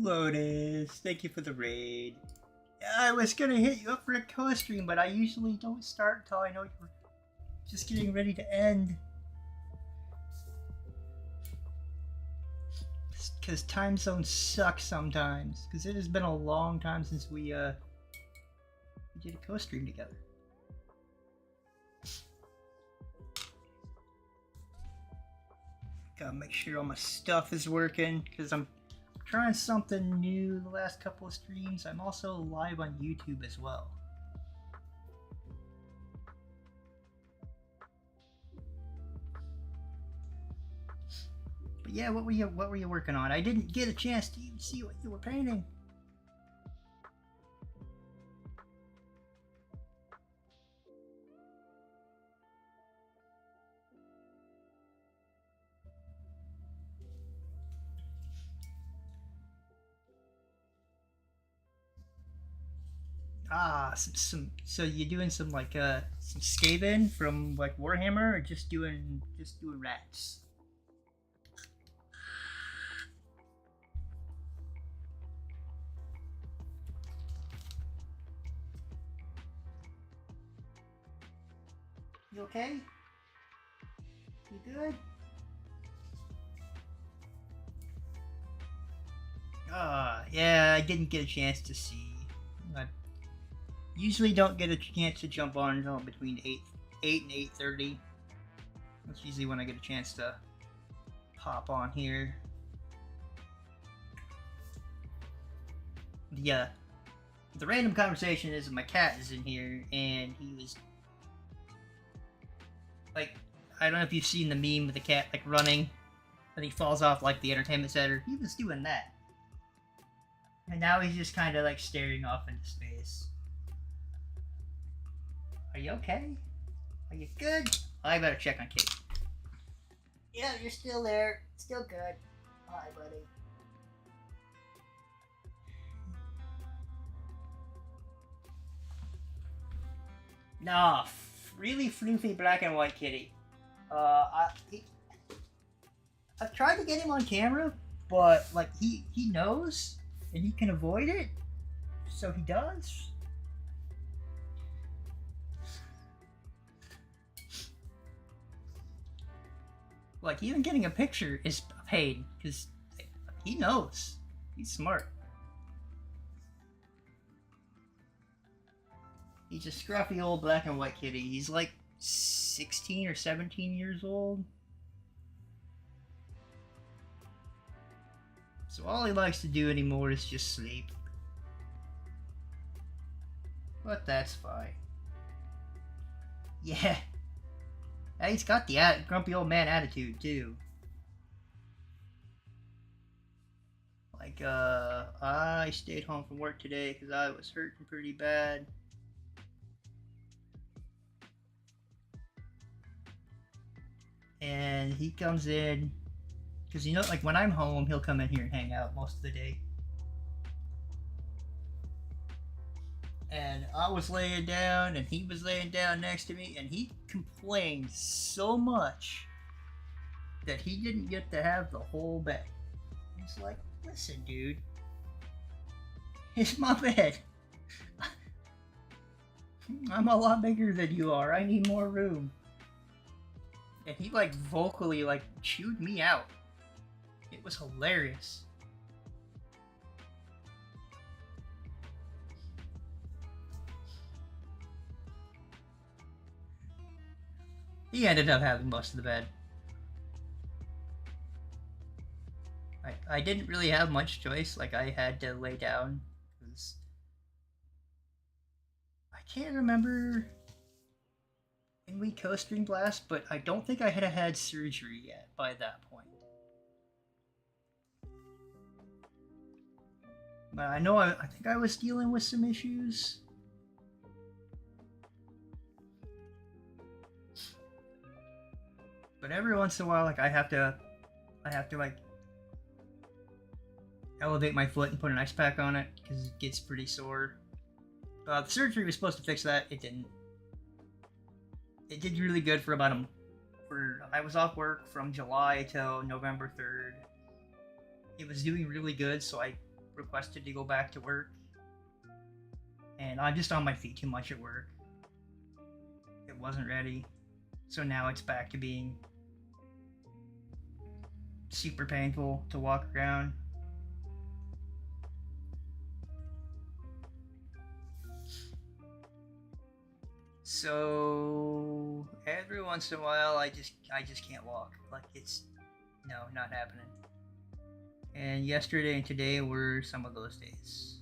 Lotus, thank you for the raid. I was gonna hit you up for a co-stream, but I usually don't start until I know you're just getting ready to end. Because time zones suck sometimes. Because it has been a long time since we did a co-stream together. Gotta make sure all my stuff is working, because I'm trying something new the last couple of streams. I'm also live on YouTube as well. But yeah, what were you working on? I didn't get a chance to even see what you were painting. So you doing some like some Skaven from like Warhammer, or just doing rats? You okay? You good? Yeah, I didn't get a chance to see. I usually don't get a chance to jump on until between 8 and 8:30. That's usually when I get a chance to hop on here. Yeah, the random conversation is my cat is in here, and he was like, I don't know if you've seen the meme with the cat like running, and he falls off like the entertainment center. He was doing that, and now he's just kind of like staring off into space. Are you okay? Are you good? I better check on Kate. Yeah, you're still there. Still good. Hi, buddy. Nah, really floofy black and white kitty. I've tried to get him on camera, but like he knows and he can avoid it, so he does. Like, even getting a picture is a pain, because he knows. He's smart. He's a scruffy old black and white kitty. He's like 16 or 17 years old. So all he likes to do anymore is just sleep. But that's fine. Yeah. He's got the grumpy old man attitude, too. Like, I stayed home from work today because I was hurting pretty bad. And he comes in, because, you know, like, when I'm home, he'll come in here and hang out most of the day. And I was laying down, and he was laying down next to me, and he complained so much that he didn't get to have the whole bed. He's like, listen, dude, it's my bed. I'm a lot bigger than you are. I need more room. And he, like, vocally, like, chewed me out. It was hilarious. He ended up having most of the bed. I didn't really have much choice. Like, I had to lay down, because I can't remember when we co-streamed last, but I don't think I had had surgery yet by that point. But I know I think I was dealing with some issues. But every once in a while, like, I have to like elevate my foot and put an ice pack on it because it gets pretty sore. The surgery was supposed to fix that. It didn't. It did really good for about I was off work from July till November 3rd. It was doing really good, so I requested to go back to work. And I'm just on my feet too much at work. It wasn't ready. So now it's back to being super painful to walk around. So every once in a while I just can't walk. Like it's not happening. And yesterday and today were some of those days.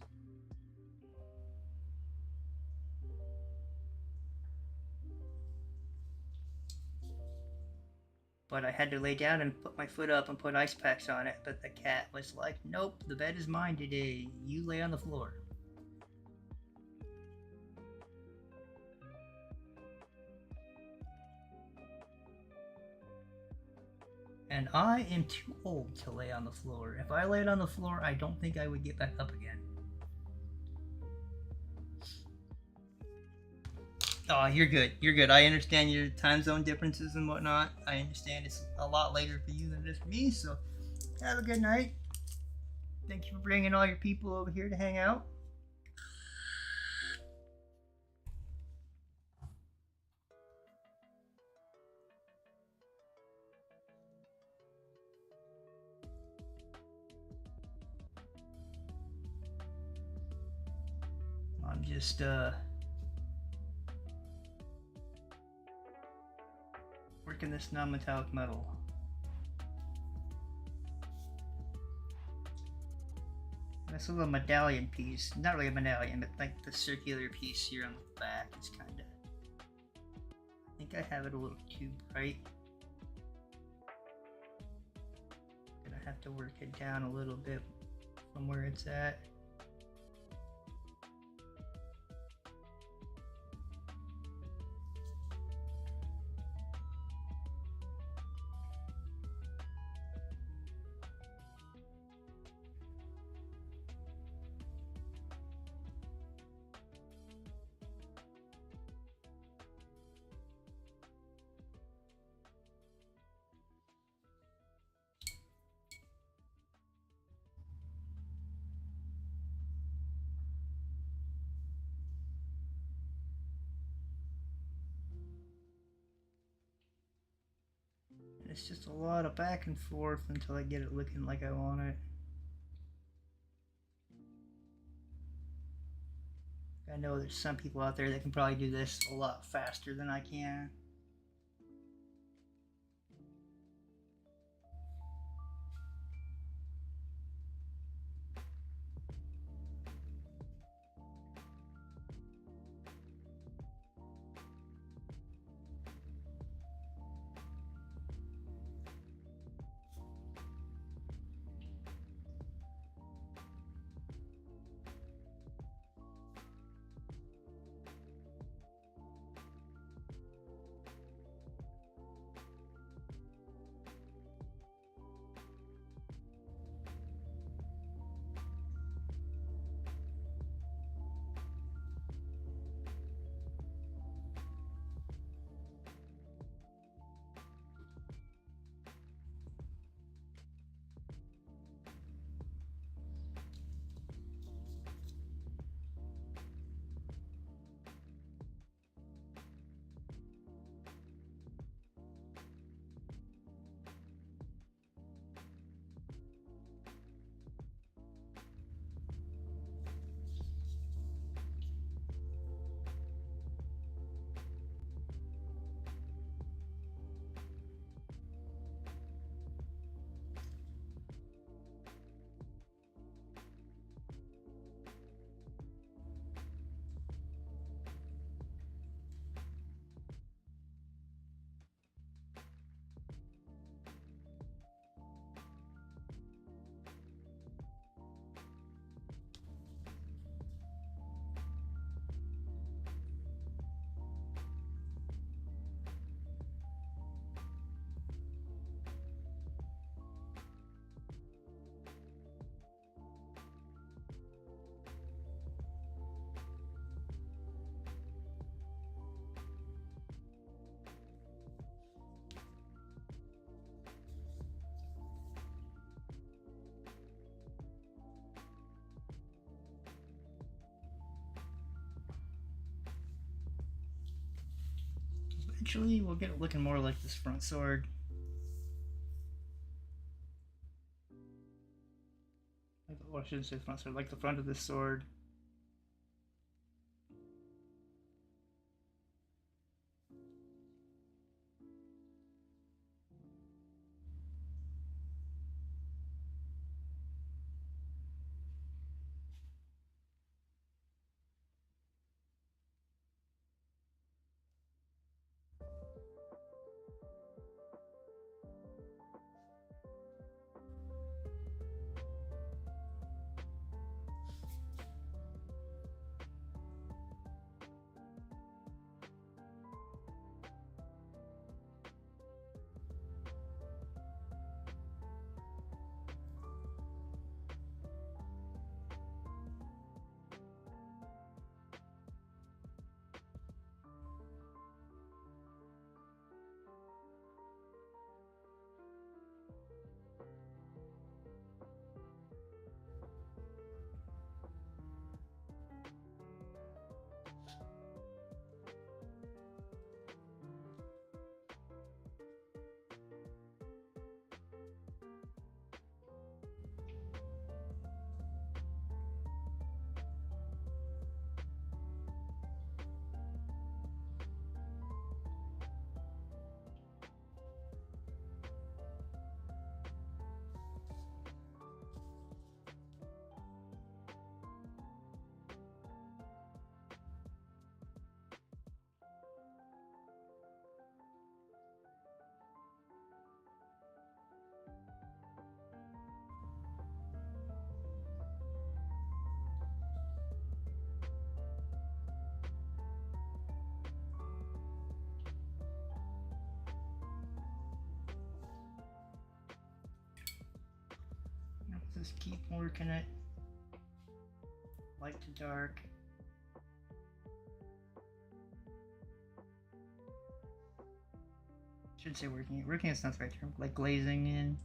But I had to lay down and put my foot up and put ice packs on it. But the cat was like, nope, the bed is mine today. You lay on the floor. And I am too old to lay on the floor. If I laid on the floor, I don't think I would get back up again. Oh, you're good. You're good. I understand your time zone differences and whatnot. I understand it's a lot later for you than it is for me, so have a good night. Thank you for bringing all your people over here to hang out. I'm just working this non-metallic metal. This little medallion piece, not really a medallion, but like the circular piece here on the back is kind of, I think I have it a little too bright. Gonna have to work it down a little bit from where it's at. It's just a lot of back and forth until I get it looking like I want it. I know there's some people out there that can probably do this a lot faster than I can. eventually we'll get it looking more like this front sword. Well, I shouldn't say front sword, like the front of this sword. Just keep working it. Light to dark. Should say working it. Working it's not the right term. Like glazing in.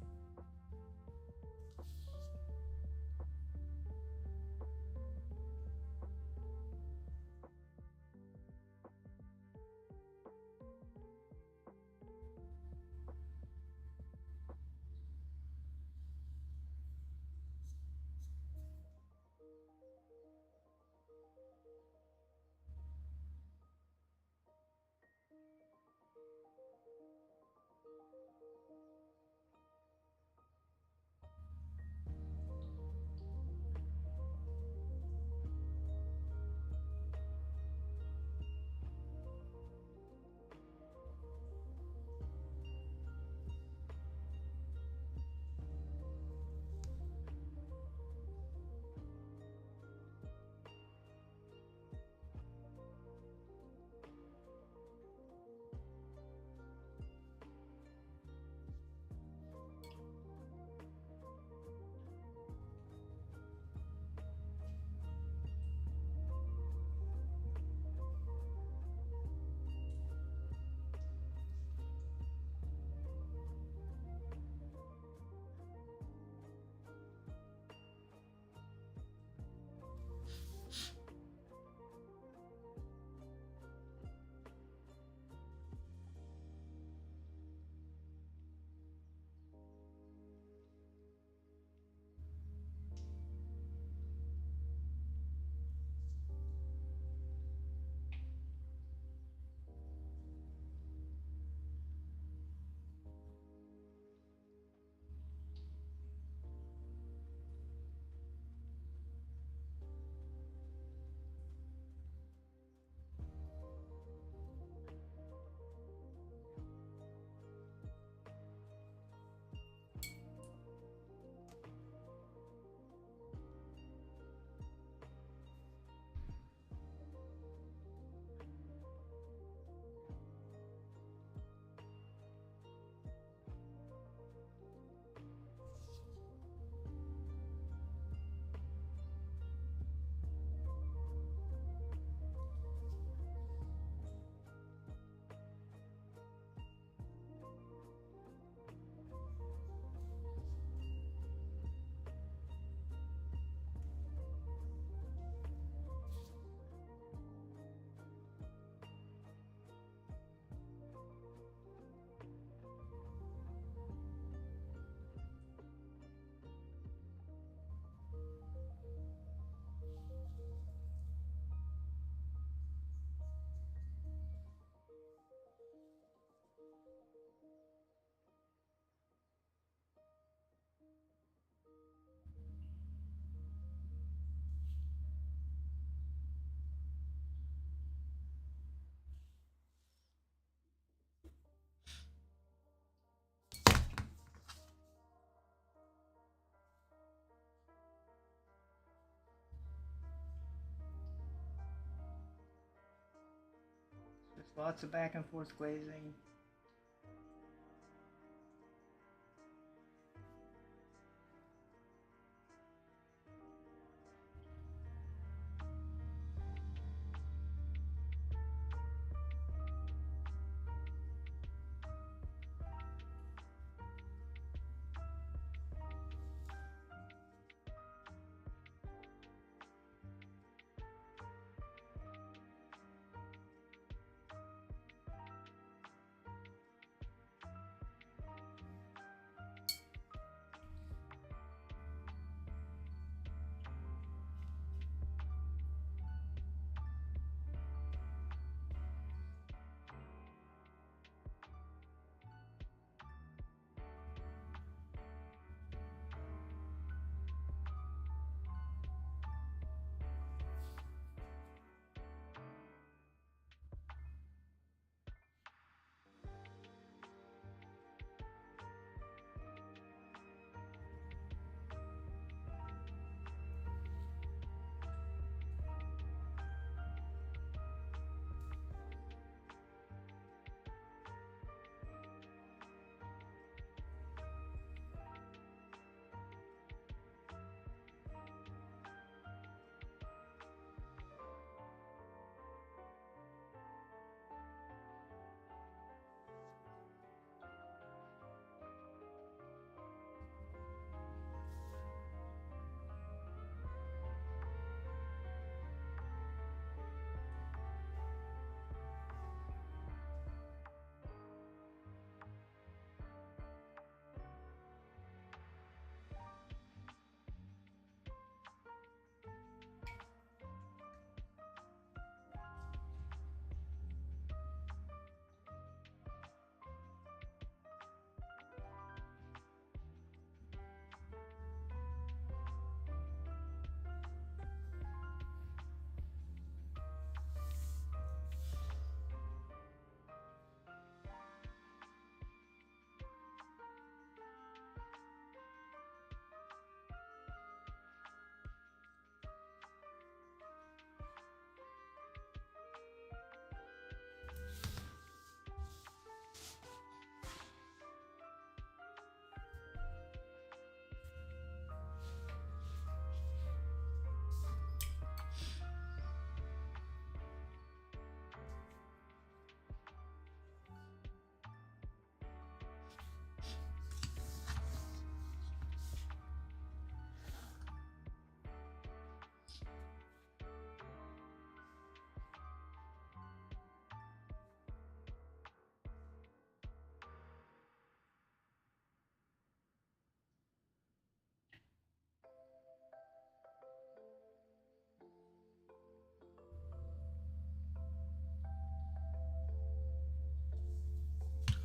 Lots of back and forth glazing.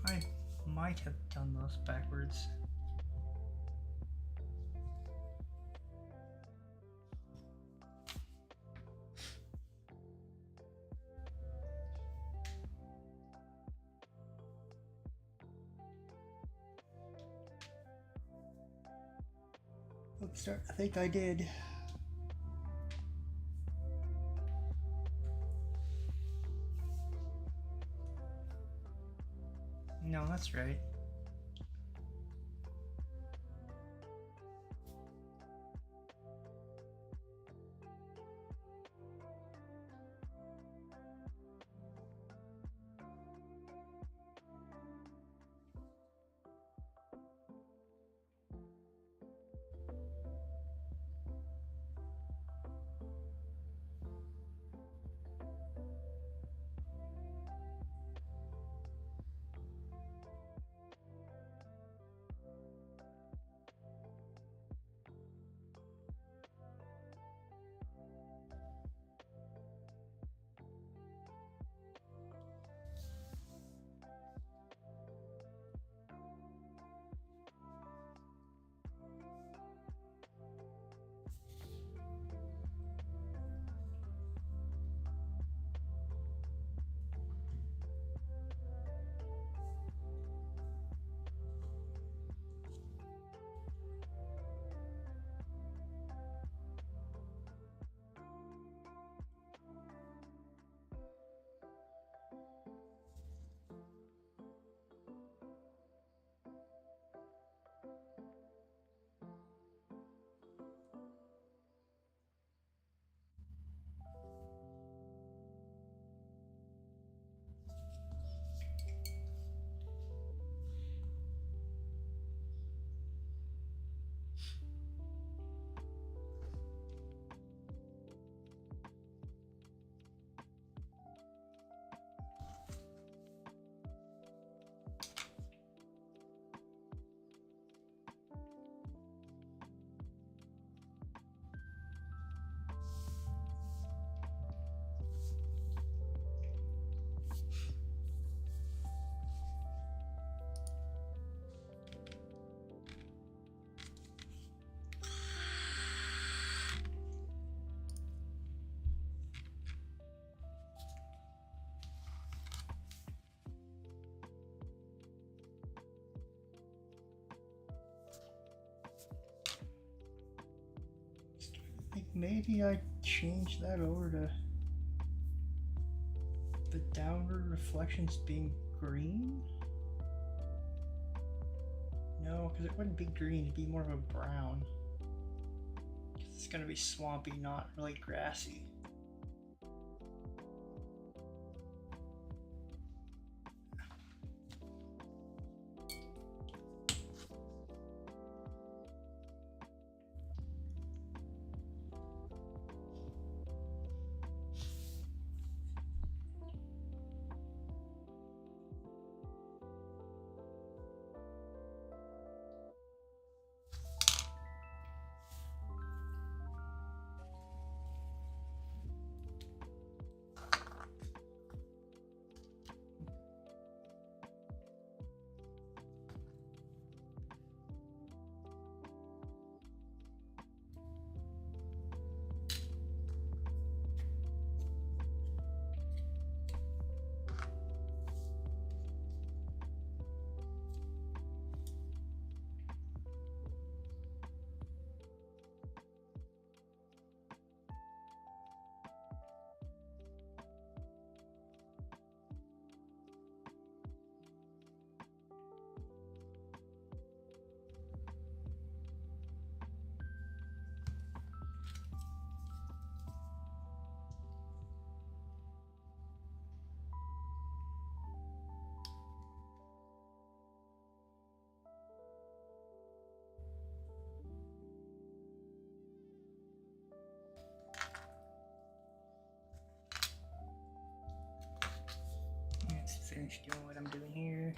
I might have done those backwards. Oops, I think I did. No, that's right. maybe I change that over to the downward reflections being green? No, because it wouldn't be green, it'd be more of a brown. It's gonna be swampy, not really grassy. Let's finish doing what I'm doing here.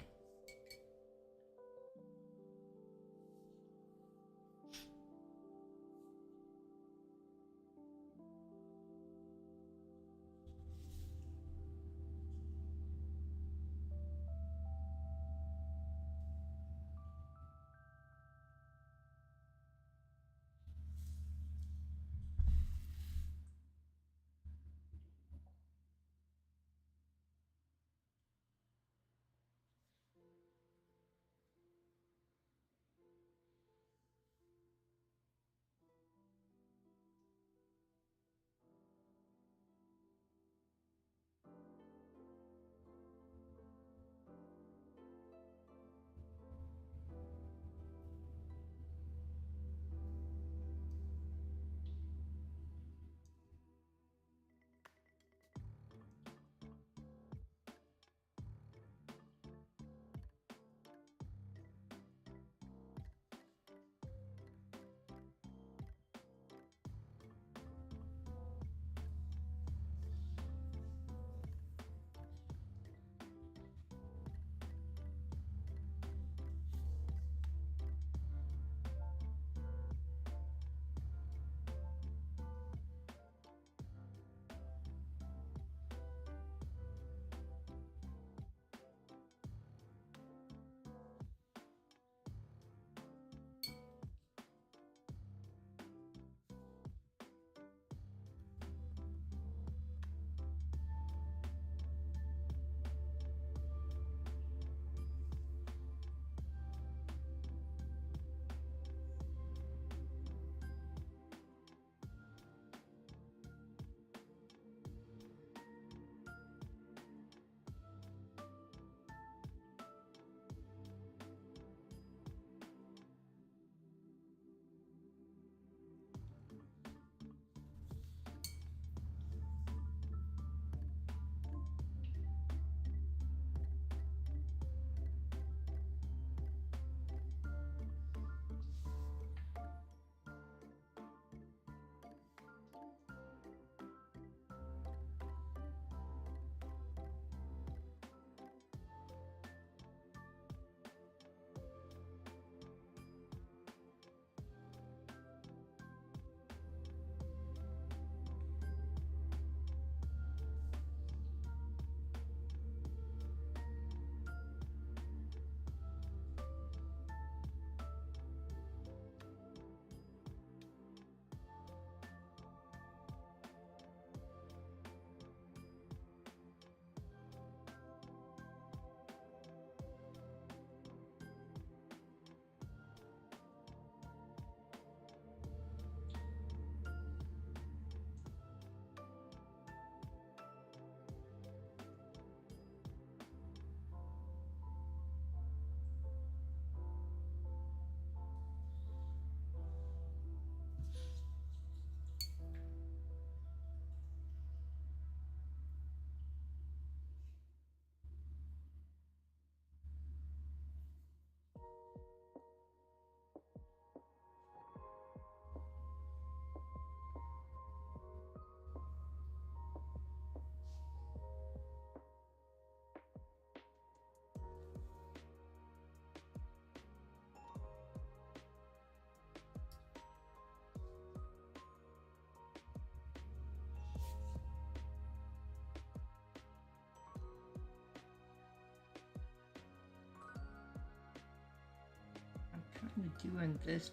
thinking of doing this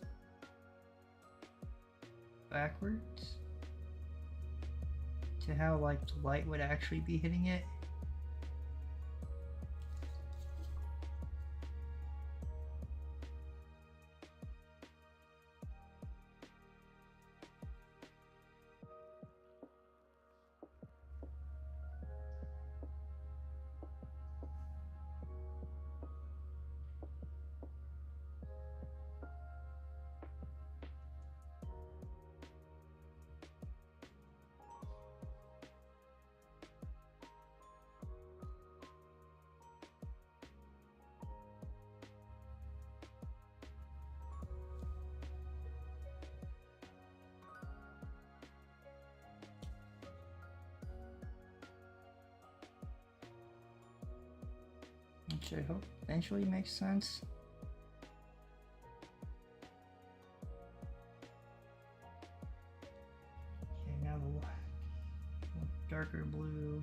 backwards to how like the light would actually be hitting it. Which I hope eventually makes sense. Okay, now the darker blue.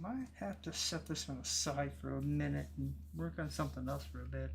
Might have to set this one aside for a minute and work on something else for a bit.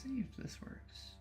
see if this works.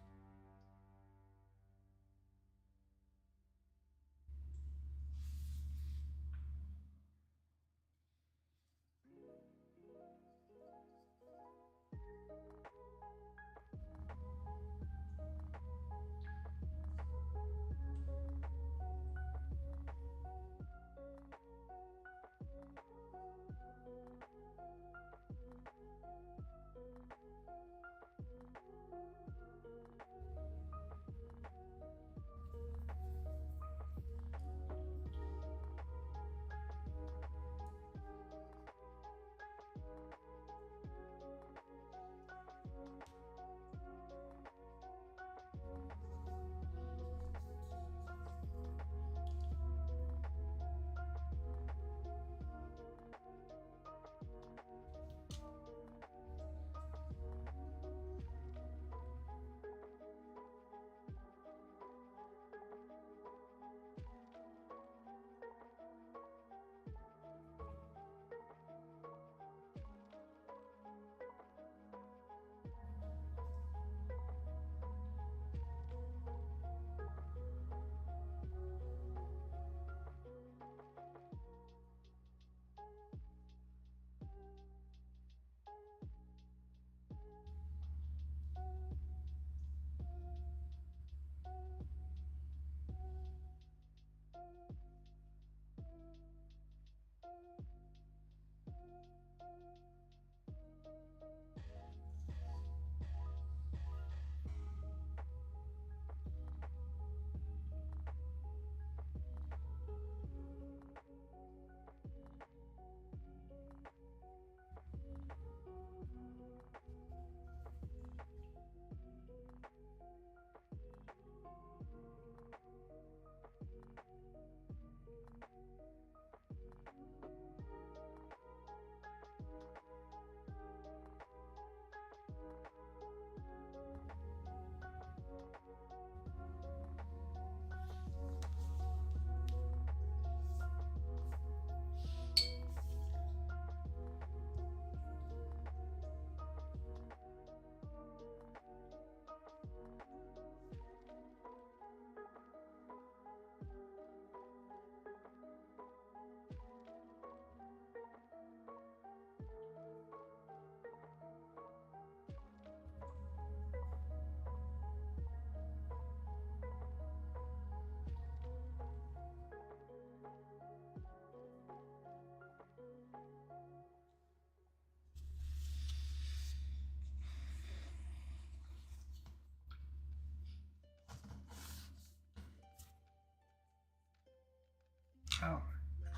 Oh,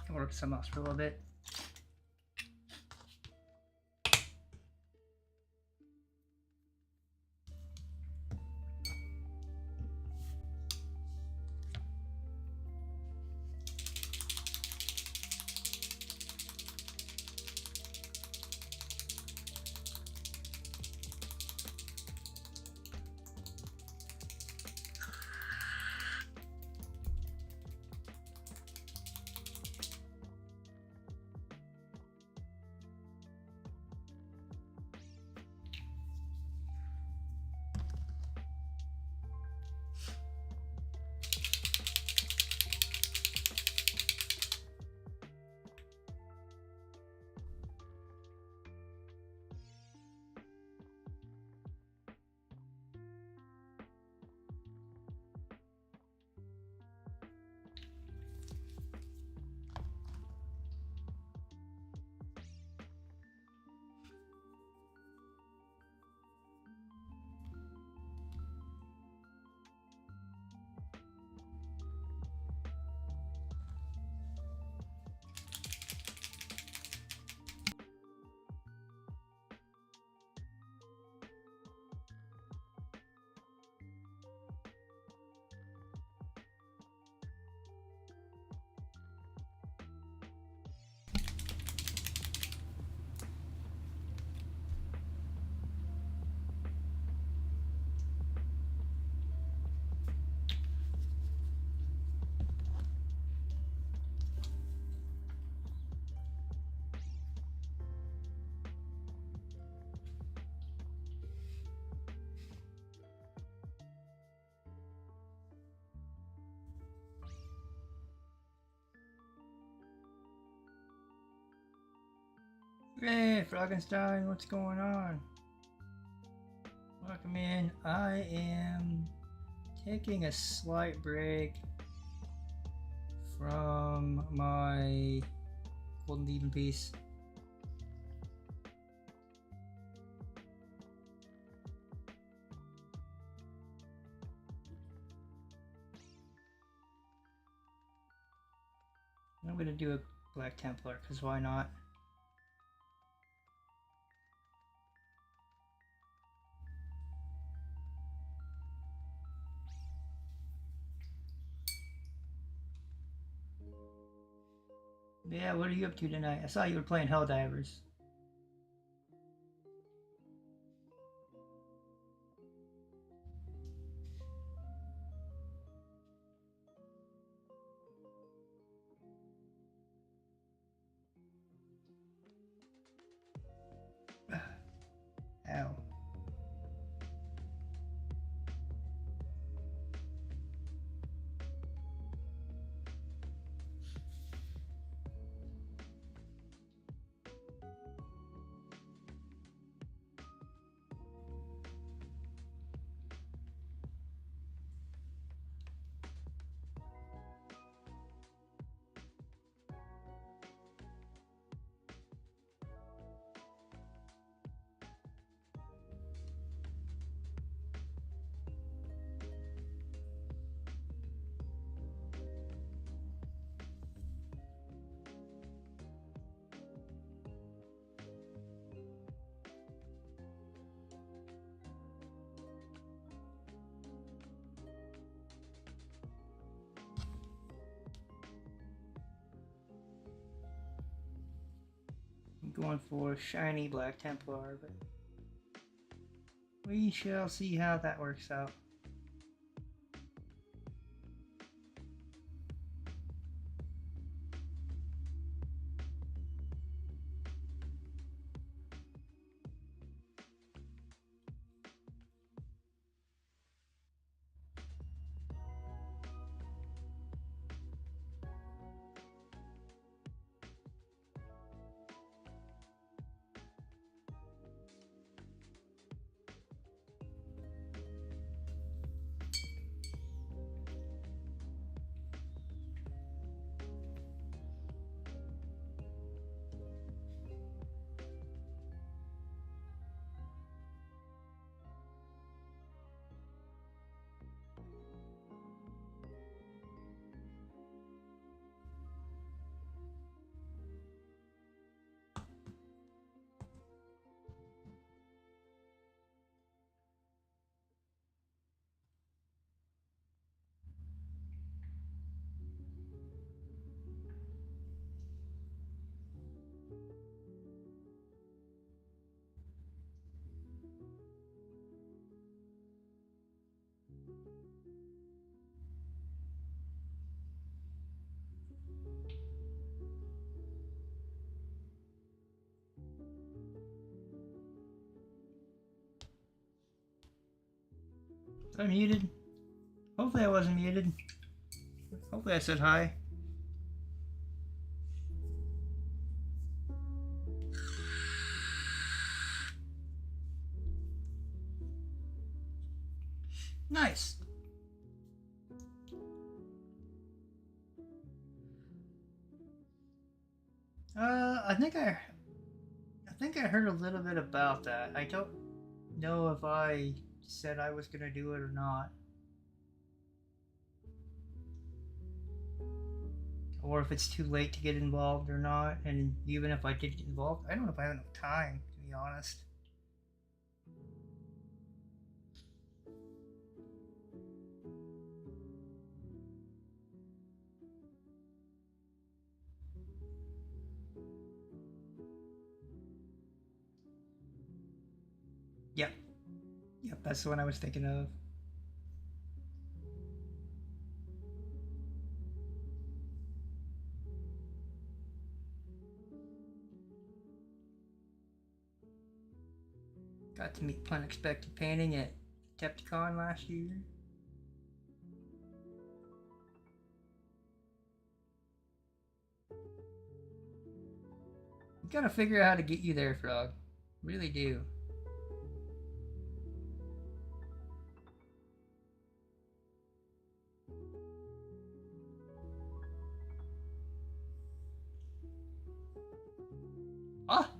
I'll work some else for a little bit. Hey, Froggenstein, what's going on? Welcome in. I am taking a slight break from my Golden Even piece. I'm going to do a Black Templar, because why not? Yeah, what are you up to tonight? I saw you were playing Helldivers. Ow. I'm going for shiny Black Templar, but we shall see how that works out. Was I muted? Hopefully I wasn't muted. Hopefully I said hi. Nice. I think I heard a little bit about that. I don't know if I said I was gonna do it or not, or if it's too late to get involved or not. And even if I did get involved, I don't know if I have enough time, to be honest. Yep. Yep, that's the one I was thinking of. Got to meet Unexpected Painting at Decepticon last year. Gotta figure out how to get you there, Frog. Really do. Ah!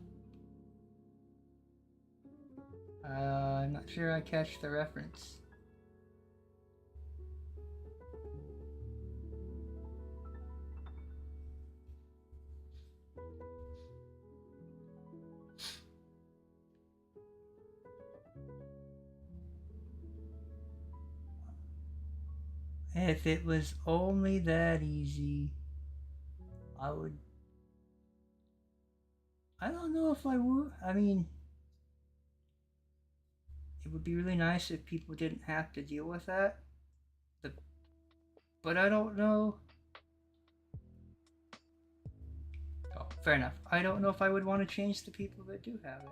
I'm not sure I catch the reference. If it was only that easy, I would... I don't know if I would. I mean, it would be really nice if people didn't have to deal with that. But I don't know. Oh, fair enough. I don't know if I would want to change the people that do have it.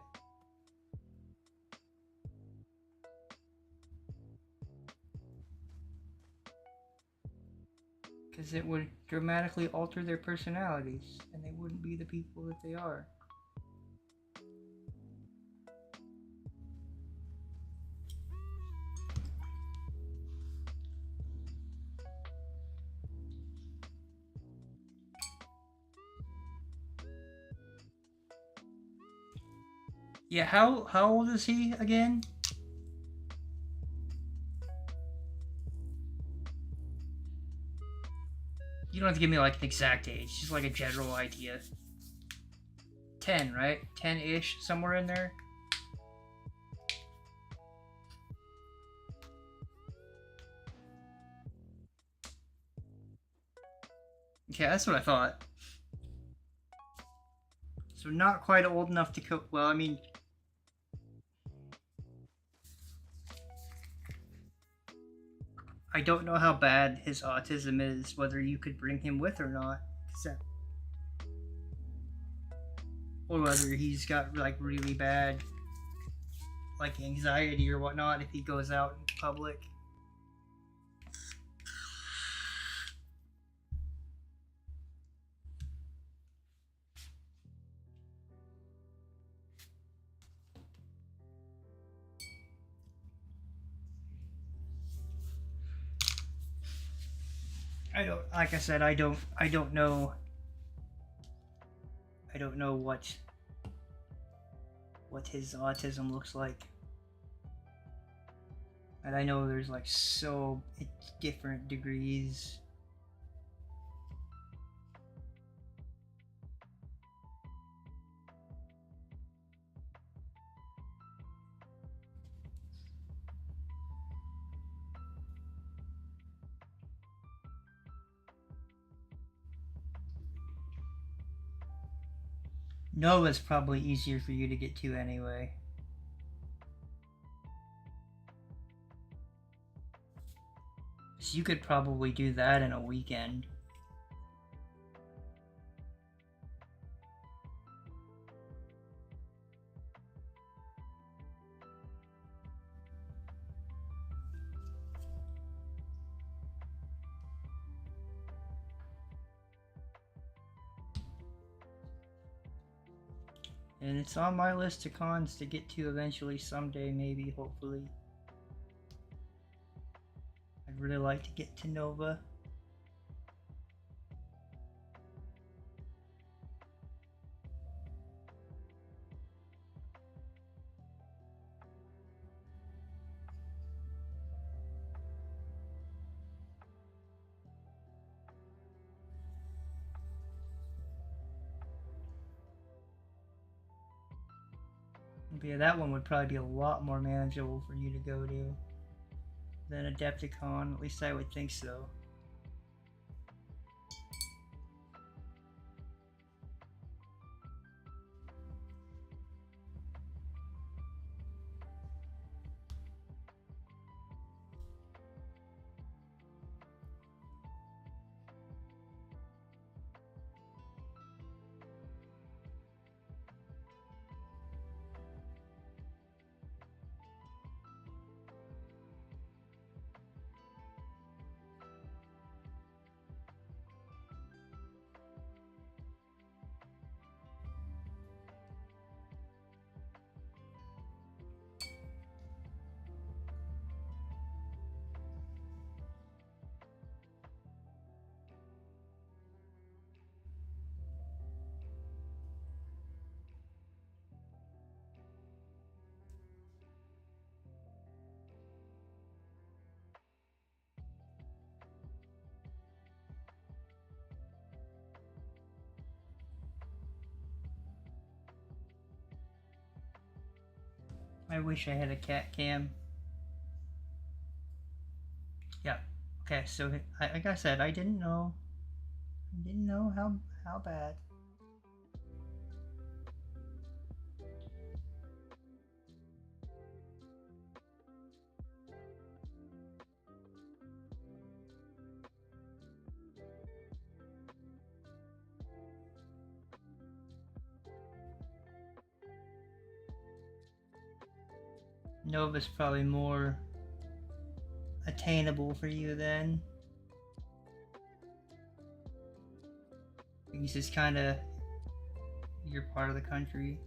Because it would dramatically alter their personalities, and they wouldn't be the people that they are. Yeah, how old is he again? You don't have to give me like an exact age, just like a general idea. 10, right? 10-ish, somewhere in there. Okay, that's what I thought. So not quite old enough to cope. Well, I mean, I don't know how bad his autism is, whether you could bring him with or not. Or whether he's got like really bad like anxiety or whatnot if he goes out in public. I don't, like I said, I don't know. I don't know what his autism looks like. And I know there's like so different degrees. Nova's probably easier for you to get to anyway. So you could probably do that in a weekend. And it's on my list of cons to get to eventually someday, maybe, hopefully. I'd really like to get to Nova. But yeah, that one would probably be a lot more manageable for you to go to than Adepticon. At least I would think so. I wish I had a cat cam. Yeah. Okay, so like I said, I didn't know. I didn't know how bad. Nova's probably more attainable for you then. Because it's kind of your part of the country.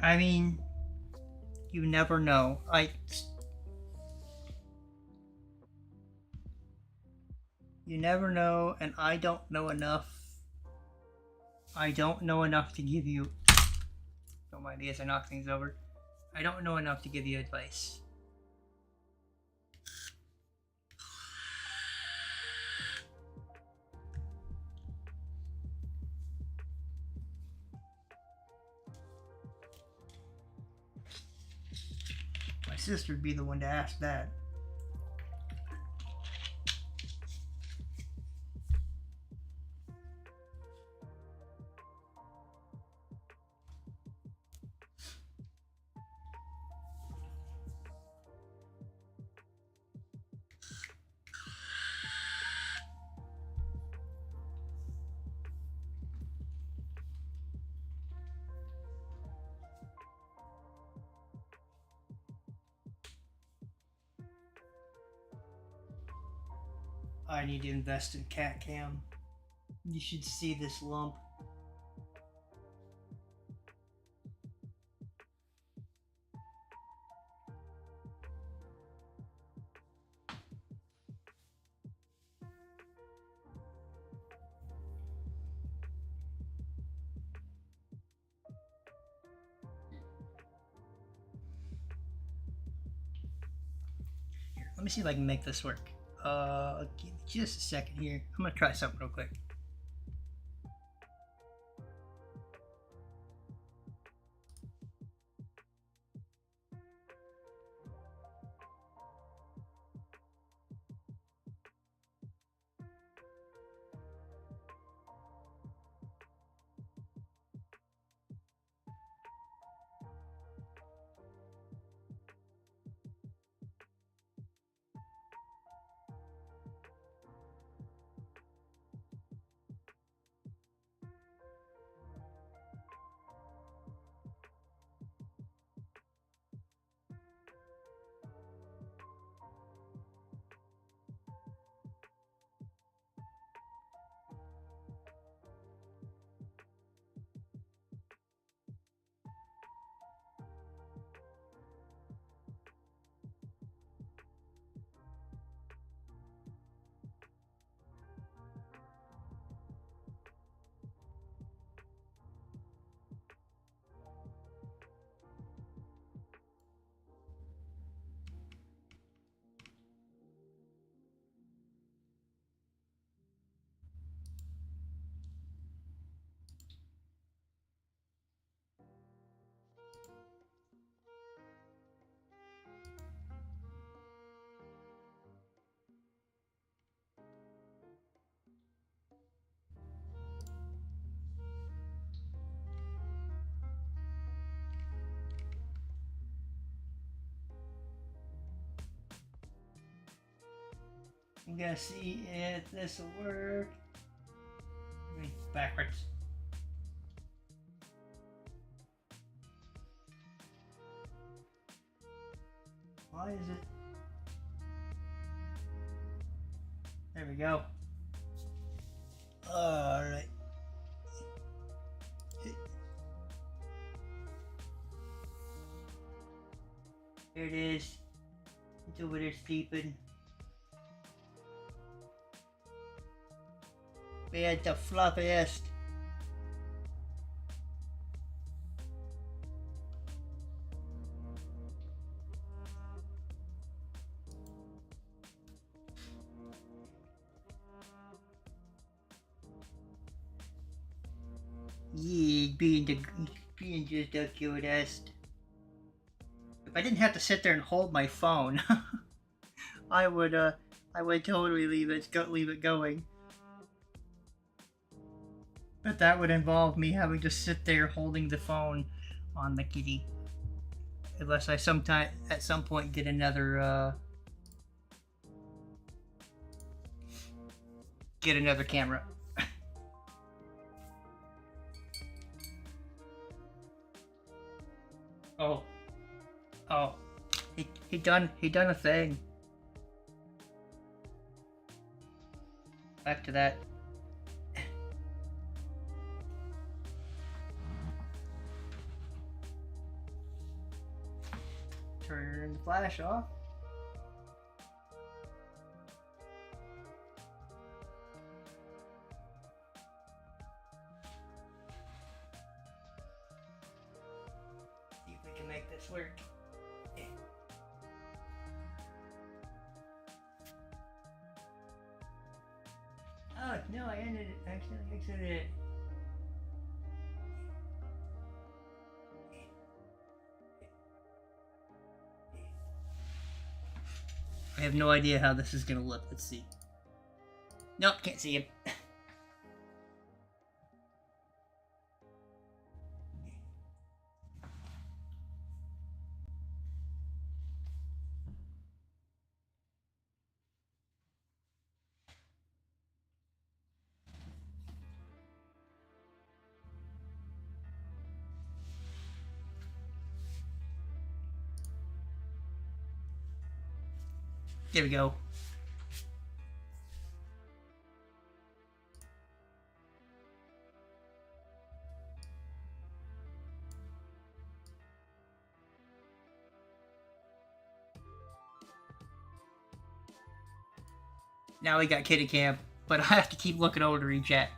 I mean, you never know. You never know, and I don't know enough. I don't know enough to give you. Don't mind me as I knock things over. I don't know enough to give you advice. My sister'd be the one to ask that. I need to invest in cat cam. You should see this lump. Here, let me see if I can make this work. Give me just a second here. I'm gonna try something real quick. I'm gonna see if this will work. Backwards. Why is it? There we go. Alright. There it is. It's over there sleeping. We had the floppiest. Yeah, being just the cutest. If I didn't have to sit there and hold my phone, I would totally leave it going. But that would involve me having to sit there holding the phone on the kitty. Unless I at some point get another camera. Oh, he done a thing. Back to that. Turn the flash off. See if we can make this work. Oh no, I accidentally exited it. I have no idea how this is gonna look. Let's see. Nope, can't see him. There we go. Now we got kitty cam, but I have to keep looking over to read chat.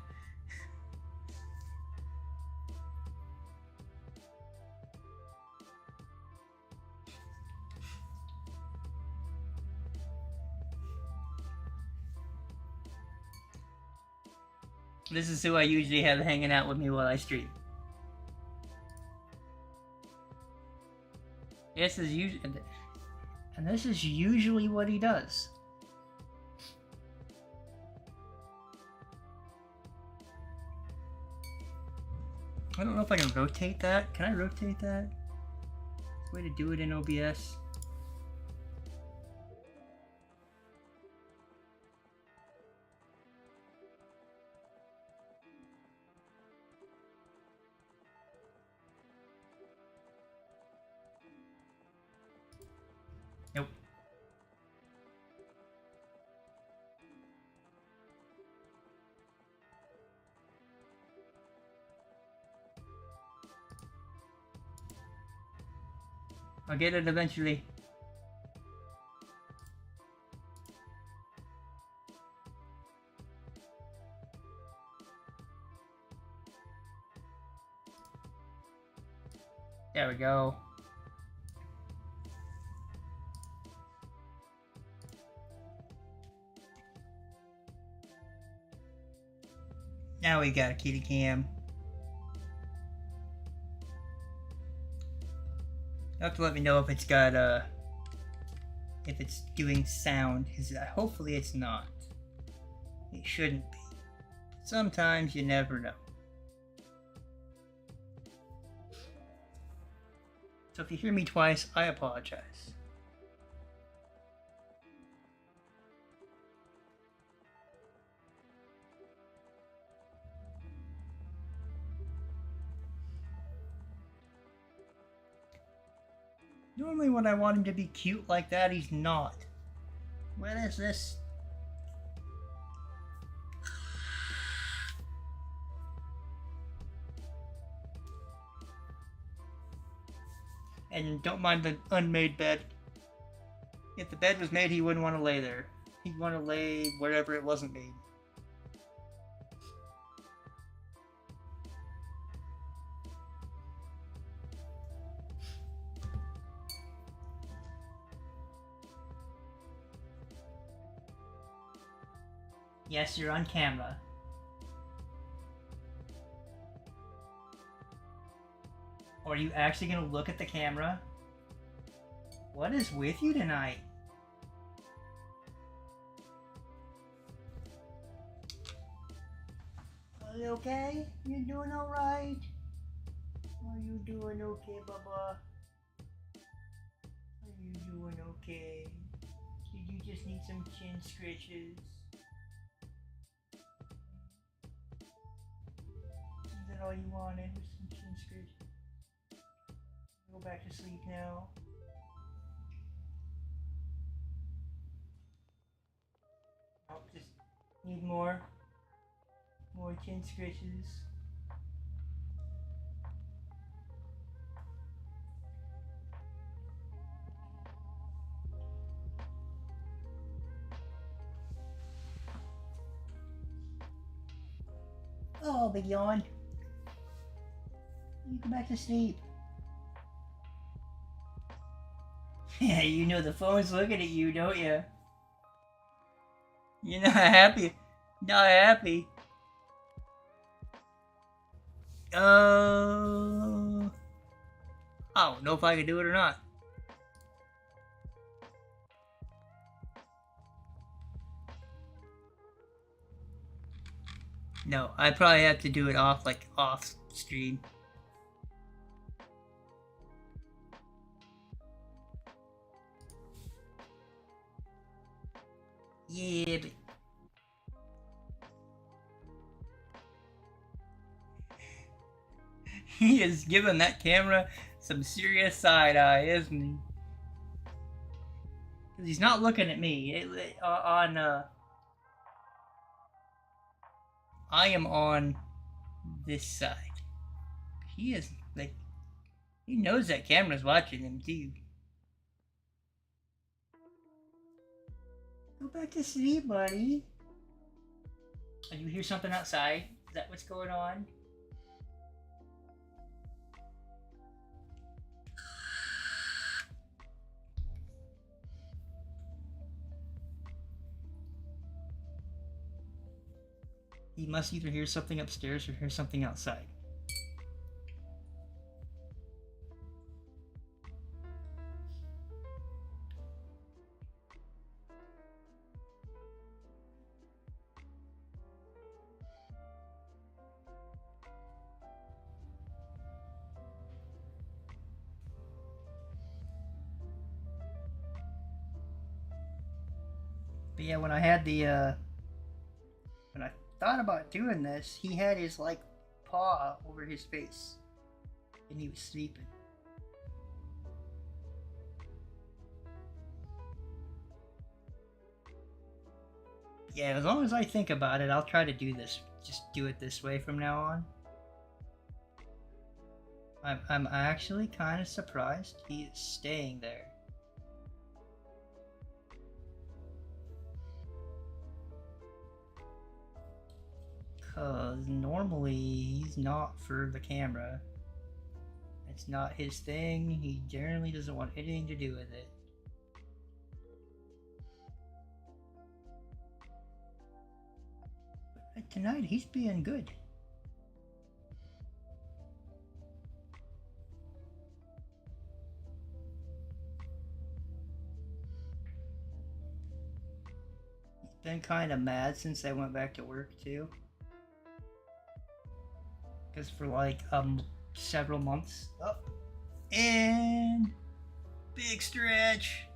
This is who I usually have hanging out with me while I stream. This is usually what he does. I don't know if I can rotate that. Can I rotate that? Way to do it in OBS. Nope. I'll get it eventually. There we go. Now we got a kitty cam. You'll have to let me know if it's got if it's doing sound, because hopefully it's not. It shouldn't be. Sometimes you never know. So if you hear me twice, I apologize. Normally when I want him to be cute like that, he's not. What is this? And don't mind the unmade bed. If the bed was made, he wouldn't want to lay there. He'd want to lay wherever it wasn't made. Yes, you're on camera. Are you actually gonna look at the camera? What is with you tonight? Are you okay? You doing alright? Are you doing okay, Bubba? Are you doing okay? Did you just need some chin scratches? Is that all you wanted? Was some chin scratches? Go back to sleep now. Oh, just need more chin scratches. Oh, big yawn. You go back to sleep. Yeah, you know the phone's looking at you, don't you? You're not happy. Not happy. I don't know if I can do it or not. No, I probably have to do it off stream. Yeah, but he is giving that camera some serious side eye, isn't he? Because he's not looking at me. I am on this side. He is like, he knows that camera's watching him too. Go back to sleep, buddy. Oh, you hear something outside? Is that what's going on? He must either hear something upstairs or hear something outside. But yeah, when I had when I thought about doing this, he had his like paw over his face, and he was sleeping. Yeah, as long as I think about it, I'll try to do this. Just do it this way from now on. I'm actually kind of surprised he is staying there. Because normally he's not for the camera. It's not his thing. He generally doesn't want anything to do with it. But tonight he's being good. He's been kind of mad since I went back to work too. Because for like several months. Up and big stretch.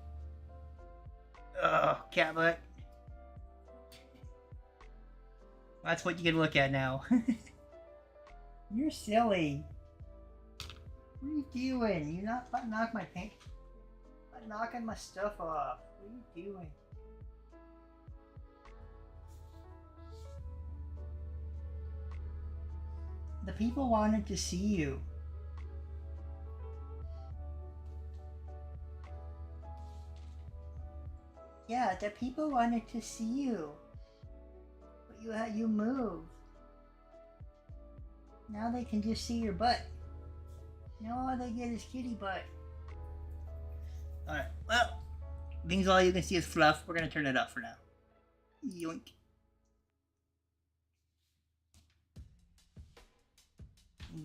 Oh, cat butt. That's what you can look at now. You're silly. What are you doing? You not knock my paint? Quit knocking my stuff off. What are you doing? The people wanted to see you. Yeah, the people wanted to see you. But you moved. Now they can just see your butt. Now all they get is kitty butt. Alright, well, being all you can see is fluff, we're gonna turn it up for now. Yoink.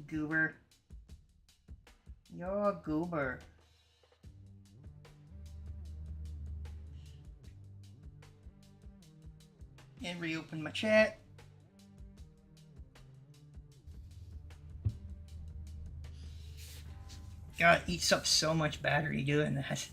Goober. You're a goober. And reopen my chat. God, it eats up so much battery doing that.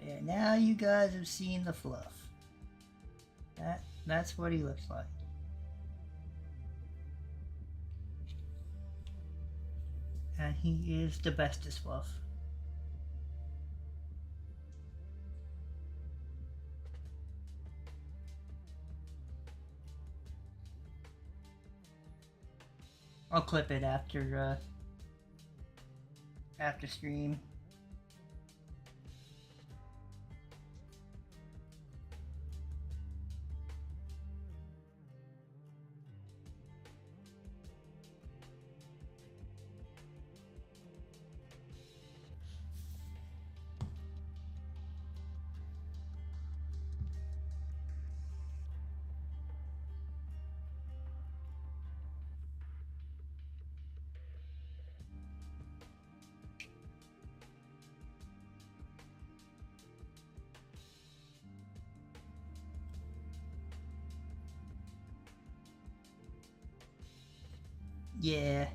Yeah, now you guys have seen the fluff. That's what he looks like. And he is the bestest fluff. I'll clip it after stream.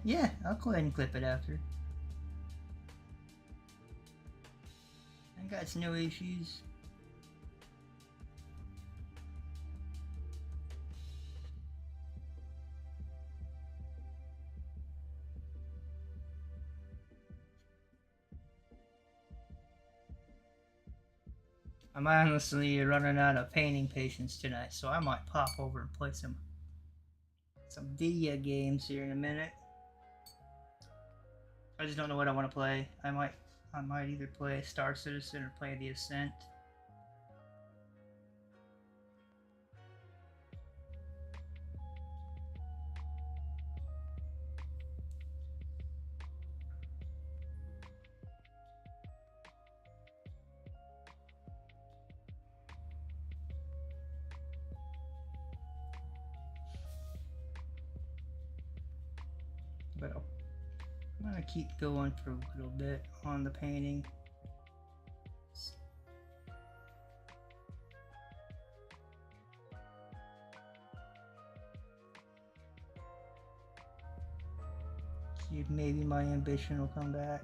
Yeah, I'll go ahead and clip it after. I got no issues. I'm honestly running out of painting patience tonight, so I might pop over and play some video games here in a minute. I just don't know what I want to play. I might either play Star Citizen or play The Ascent. But I'm gonna keep going for a little bit on the painting. See if maybe my ambition will come back.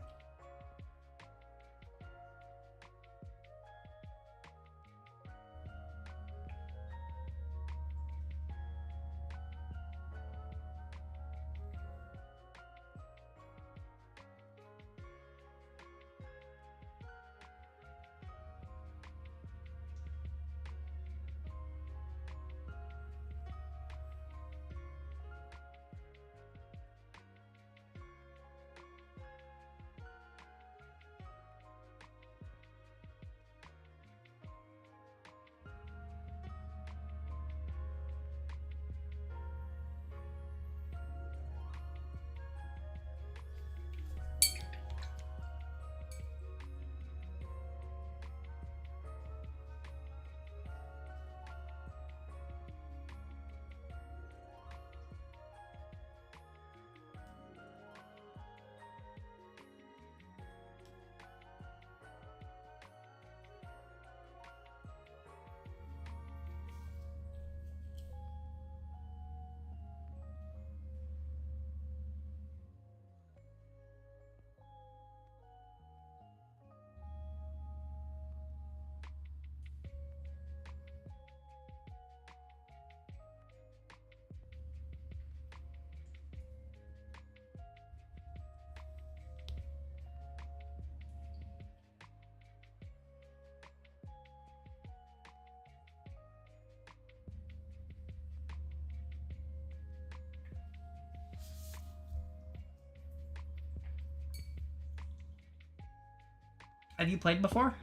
Have you played before?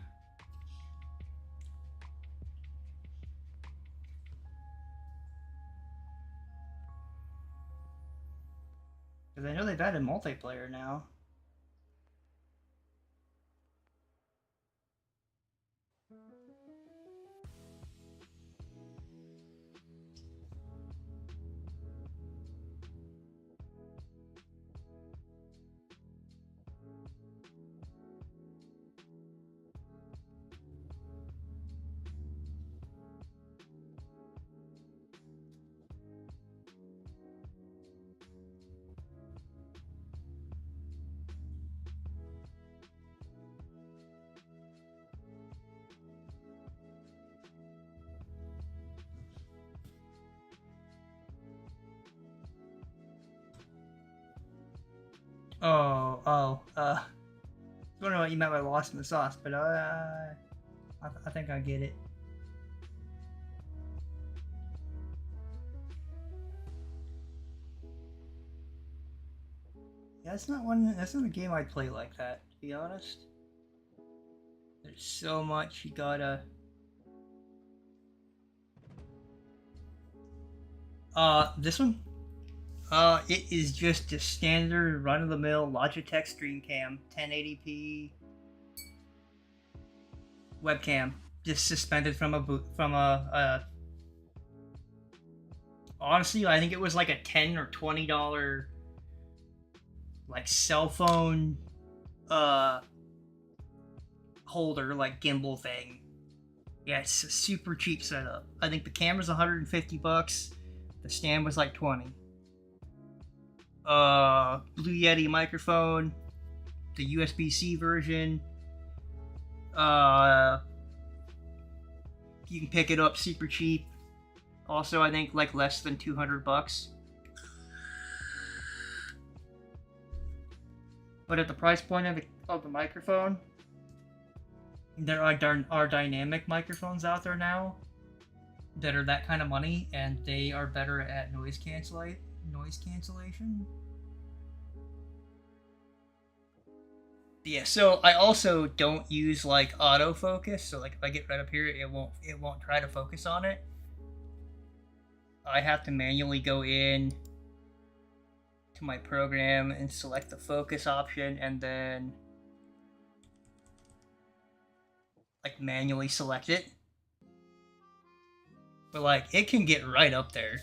Because I know they've added multiplayer now. I don't know what you meant by lost in the sauce, but I think I get it. Yeah, that's not a game I'd play like that, to be honest. There's so much you gotta. This one? It is just a standard run-of-the-mill Logitech StreamCam, 1080p webcam, just suspended from a. Honestly, I think it was like a $10 or $20 like cell phone holder, like gimbal thing. Yeah, it's a super cheap setup. I think the camera's $150. The stand was like 20. Blue Yeti microphone, the USB-C version. You can pick it up super cheap. Also, I think like less than $200. But at the price point of the microphone, there are dynamic microphones out there now that are that kind of money, and they are better at noise cancellation. Yeah, so I also don't use like autofocus, so like if I get right up here, it won't try to focus on it. I have to manually go in to my program and select the focus option, and then like manually select it. But like it can get right up there.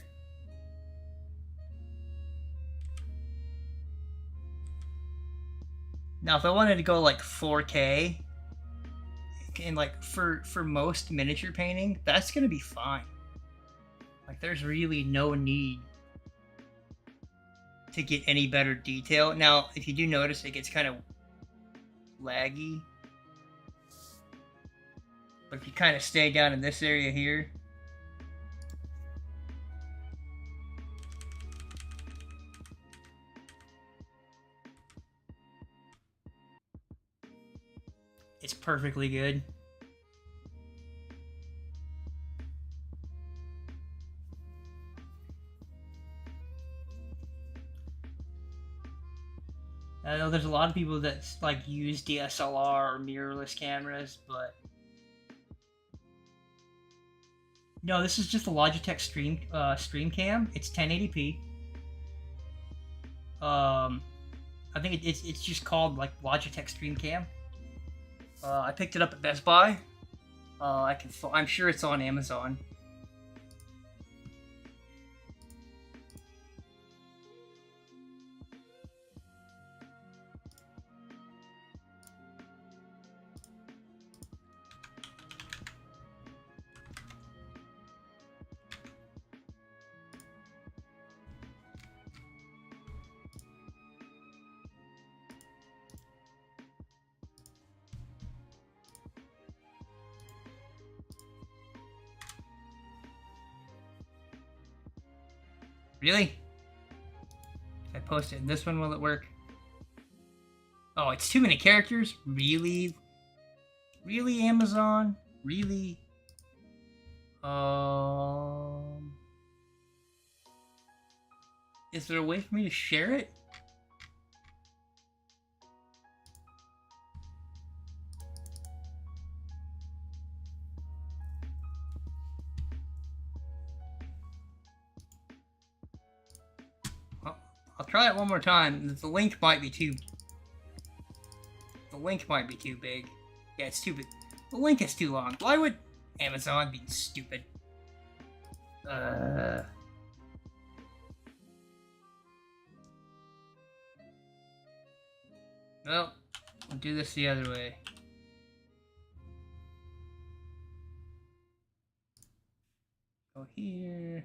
Now, if I wanted to go like 4K, and like for most miniature painting, that's gonna be fine. Like, there's really no need to get any better detail. Now, if you do notice, it gets kind of laggy. But if you kind of stay down in this area here, it's perfectly good. I know there's a lot of people that like use DSLR or mirrorless cameras, but no, this is just a Logitech Stream Cam. It's 1080p. I think it's just called like Logitech Stream Cam. I picked it up at Best Buy. I'm sure it's on Amazon. Really? If I post it in this one, will it work? Oh, it's too many characters? Really? Really, Amazon? Really? Is there a way for me to share it? I'll try it one more time. The link might be too... The link might be too big. Yeah, it's too big. The link is too long. Why would Amazon be stupid? Well, we'll do this the other way. Go here.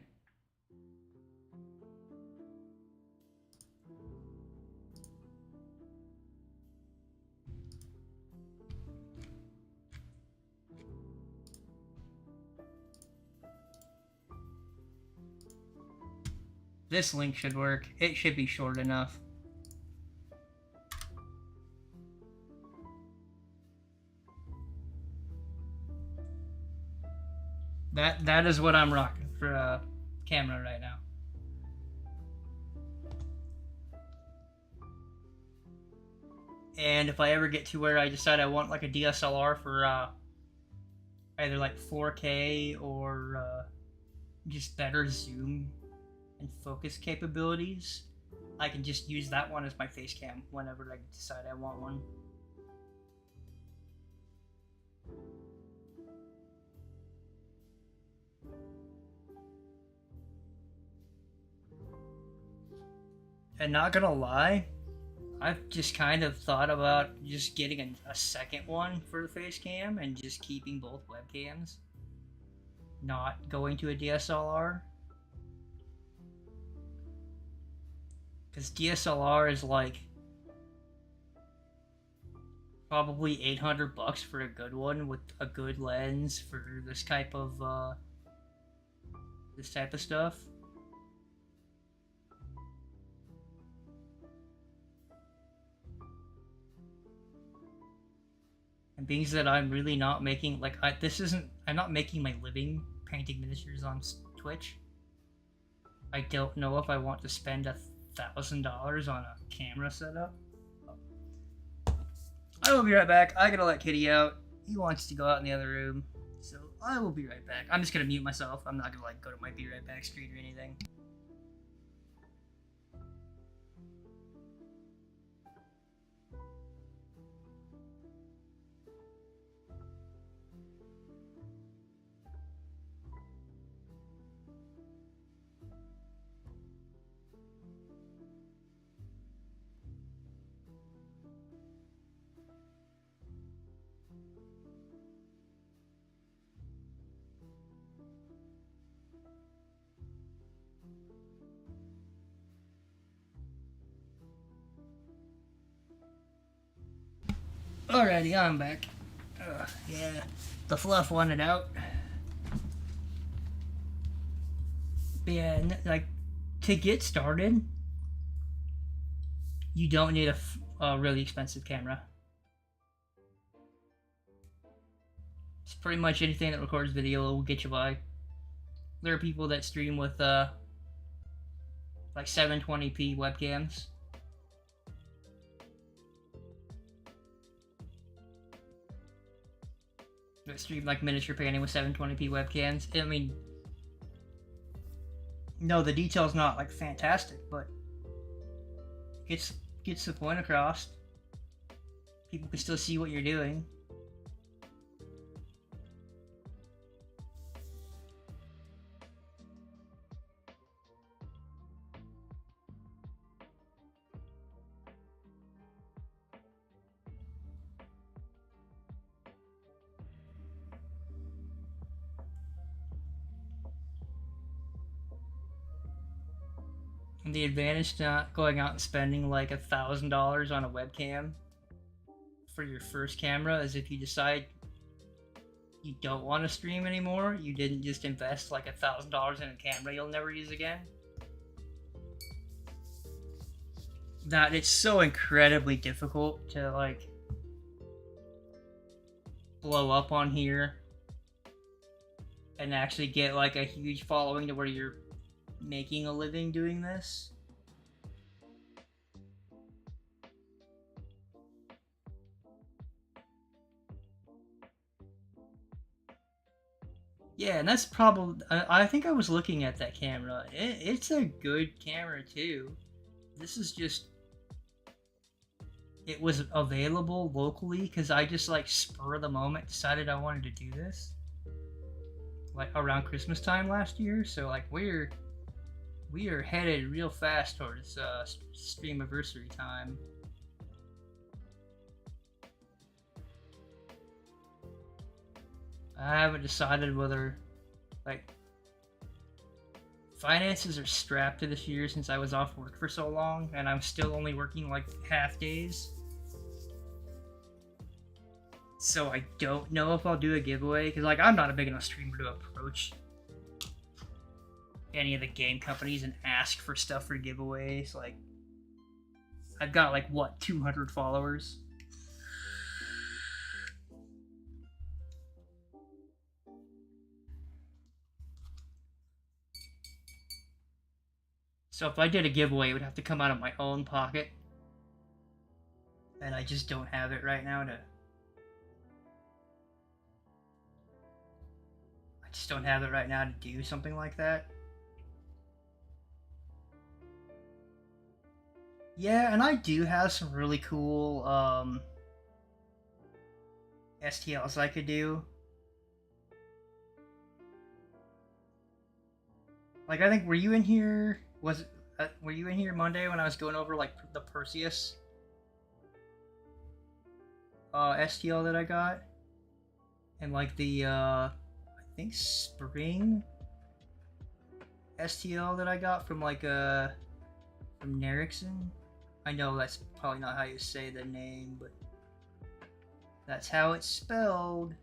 This link should work. It should be short enough. That is what I'm rocking for camera right now. And if I ever get to where I decide I want like a DSLR for either like 4K or just better zoom and focus capabilities, I can just use that one as my face cam whenever I decide I want one. And not gonna lie, I've just kind of thought about just getting a second one for the face cam and just keeping both webcams, not going to a DSLR. Because DSLR is like probably $800 for a good one with a good lens for this type of stuff. And being that I'm really not making I'm not making my living painting miniatures on Twitch. I don't know if I want to spend $1,000 on a camera setup. I will be right back. I gotta let Kitty out. He wants to go out in the other room. So I will be right back. I'm just gonna mute myself. I'm not gonna go to my be right back screen or anything. Alrighty, I'm back. Yeah, the fluff wanted out. But yeah, like, to get started, you don't need a really expensive camera. It's pretty much anything that records video will get you by. There are people that stream with like 720p webcams. That stream like miniature painting with 720p webcams. I mean, no, the detail's not like fantastic, but gets the point across. People can still see what you're doing. And the advantage to not going out and spending like $1,000 on a webcam for your first camera is if you decide you don't want to stream anymore, you didn't just invest like $1,000 in a camera you'll never use again. That it's so incredibly difficult to like blow up on here and actually get like a huge following to where you're making a living doing this. Yeah, and that's probably, I think I was looking at that camera. It's a good camera too. this is just, it was available locally because I just like spur of the moment decided I wanted to do this, like around Christmas time last year. So like we are headed real fast towards stream anniversary time. I haven't decided whether, like, finances are strapped to this year since I was off work for so long, and I'm still only working like half days. So I don't know if I'll do a giveaway, because like I'm not a big enough streamer to approach any of the game companies and ask for stuff for giveaways. Like, I've got like, what, 200 followers? So if I did a giveaway, it would have to come out of my own pocket. And I just don't have it right now to... I just don't have it right now to do something like that. Yeah, and I do have some really cool STLs I could do. Like, I think, were you in here? Were you in here Monday when I was going over like the Perseus STL that I got, and like the I think spring STL that I got from like from Nerixon. I know that's probably not how you say the name, but that's how it's spelled.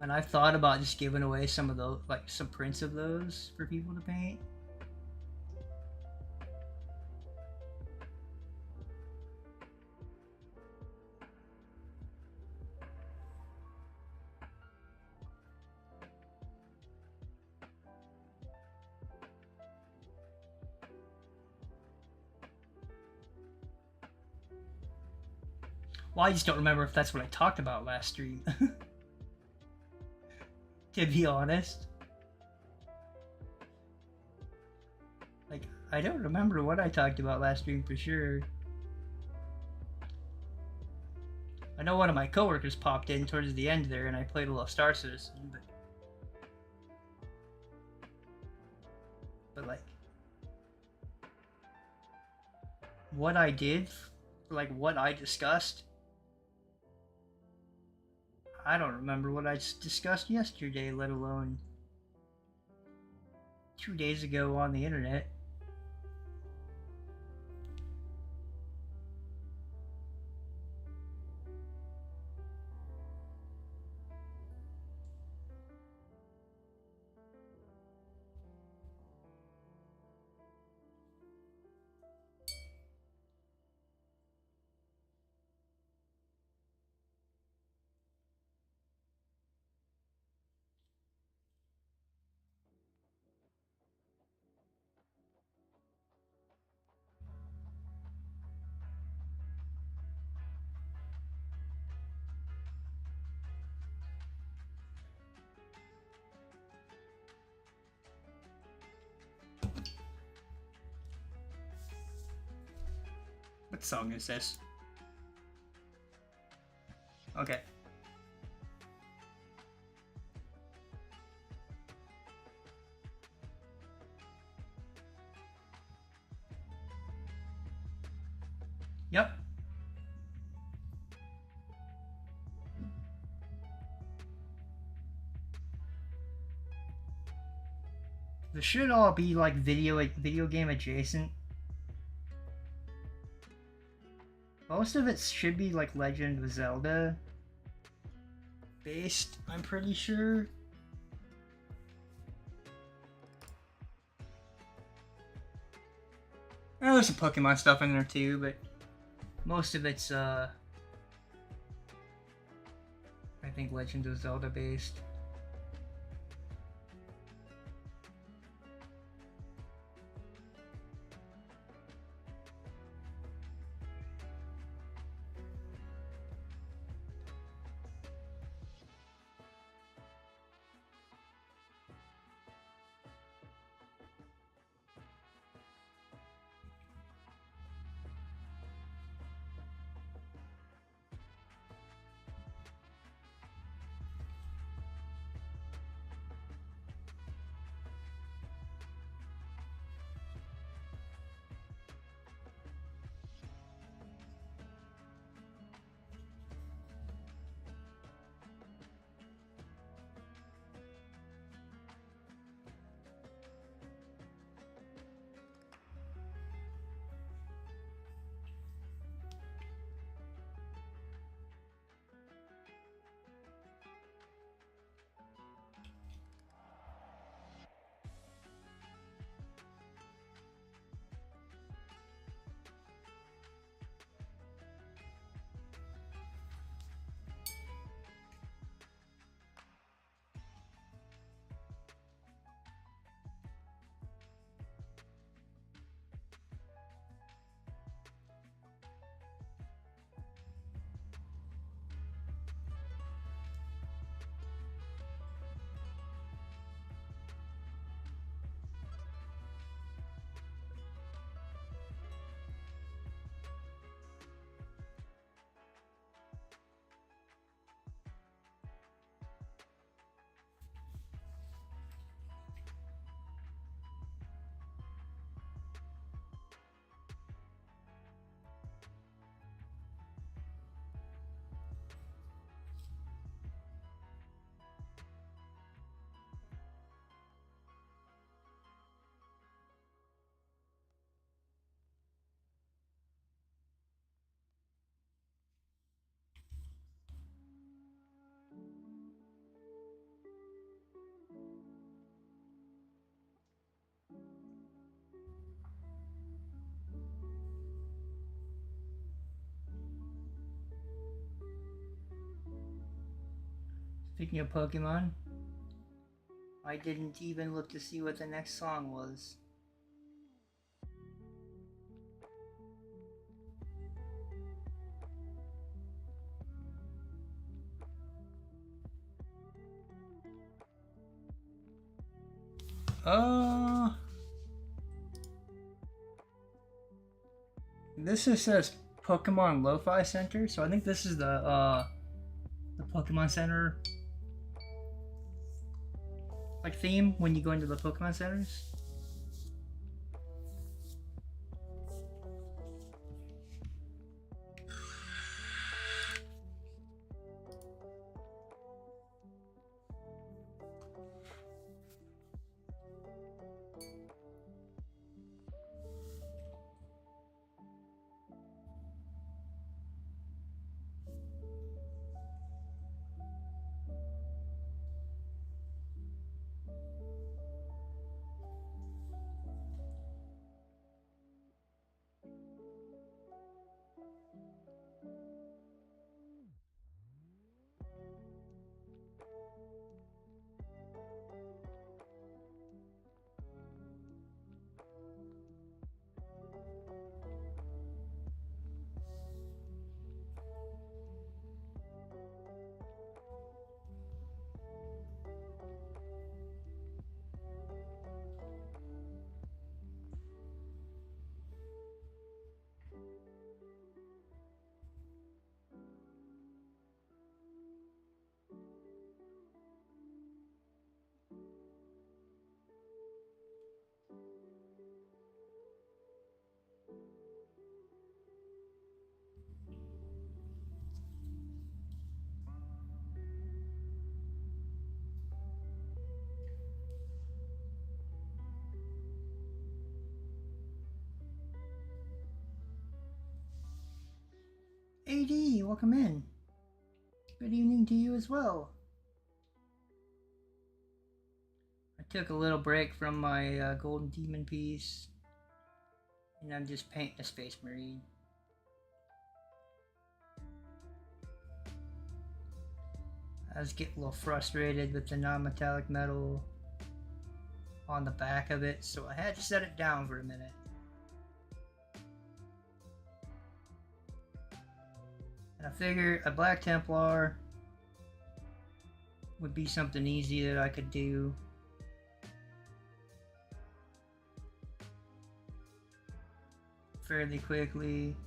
And I've thought about just giving away some of those, like some prints of those for people to paint. Well, I just don't remember if that's what I talked about last stream. To be honest. Like, I don't remember what I talked about last stream for sure. I know one of my coworkers popped in towards the end there and I played a little Star Citizen, but like, what I did, like what I discussed, I don't remember what I discussed yesterday, let alone 2 days ago on the internet. What song is this? Okay. Yep. This should all be like video game adjacent. Most of it should be like Legend of Zelda based, I'm pretty sure. Oh, there's some Pokemon stuff in there too, but most of it's I think Legend of Zelda based. Speaking of Pokemon, I didn't even look to see what the next song was. This just says Pokemon Lo-Fi Center, so I think this is the Pokemon Center like theme when you go into the Pokemon centers. AD, welcome in. Good evening to you as well. I took a little break from my Golden Demon piece, and I'm just painting a Space Marine. I was getting a little frustrated with the non-metallic metal on the back of it, so I had to set it down for a minute. And I figured a Black Templar would be something easy that I could do. Fairly quickly.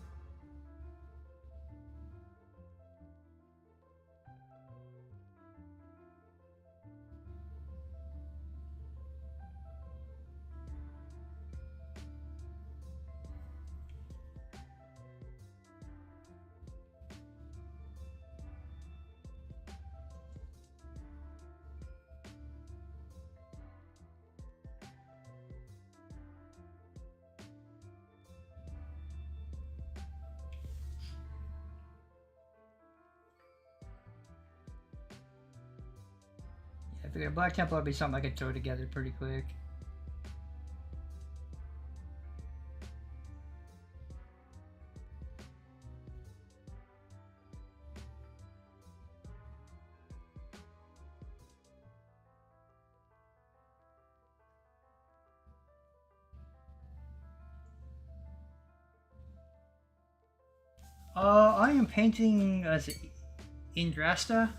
I figured Black Templar would be something I could throw together pretty quick. I am painting as Yndrasta.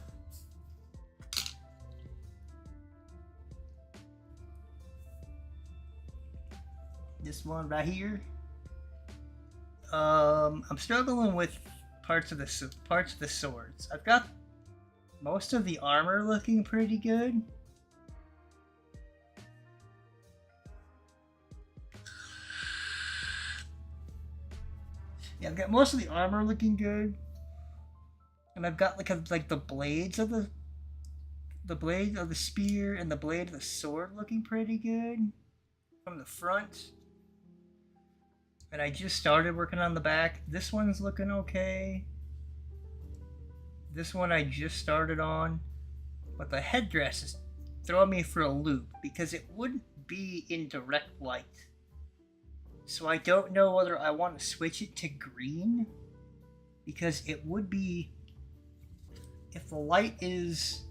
This one right here. I'm struggling with parts of the swords. I've got most of the armor looking pretty good. Yeah, I've got most of the armor looking good, and I've got like the blades of the blade of the spear and the blade of the sword looking pretty good from the front. And I just started working on the back. This one's looking okay. This one I just started on, but the headdress is throwing me for a loop because it wouldn't be in direct light. So I don't know whether I want to switch it to green, because it would be, if the light is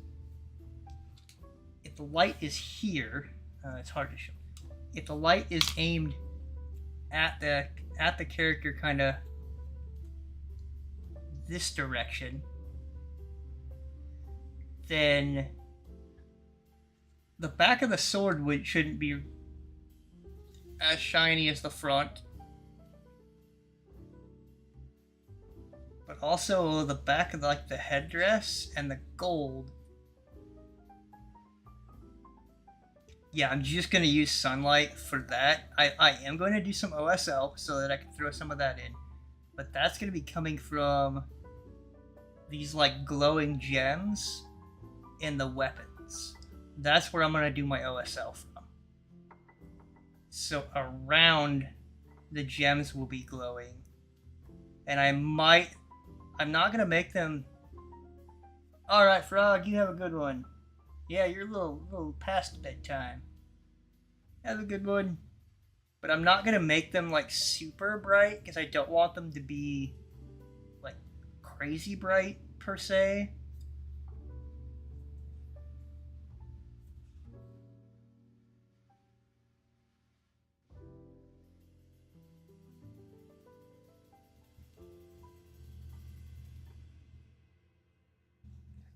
if the light is here, it's hard to show. If the light is aimed at the character kind of this direction, then the back of the sword shouldn't be as shiny as the front. But also the back of like the headdress and the gold. Yeah, I'm just going to use sunlight for that. I am going to do some OSL so that I can throw some of that in. But that's going to be coming from these like glowing gems in the weapons. That's where I'm going to do my OSL from. So around the gems will be glowing. And I'm not going to make them... Alright, Frog, you have a good one. Yeah, you're a little past bedtime. Have a good one. But I'm not going to make them like super bright because I don't want them to be like crazy bright per se.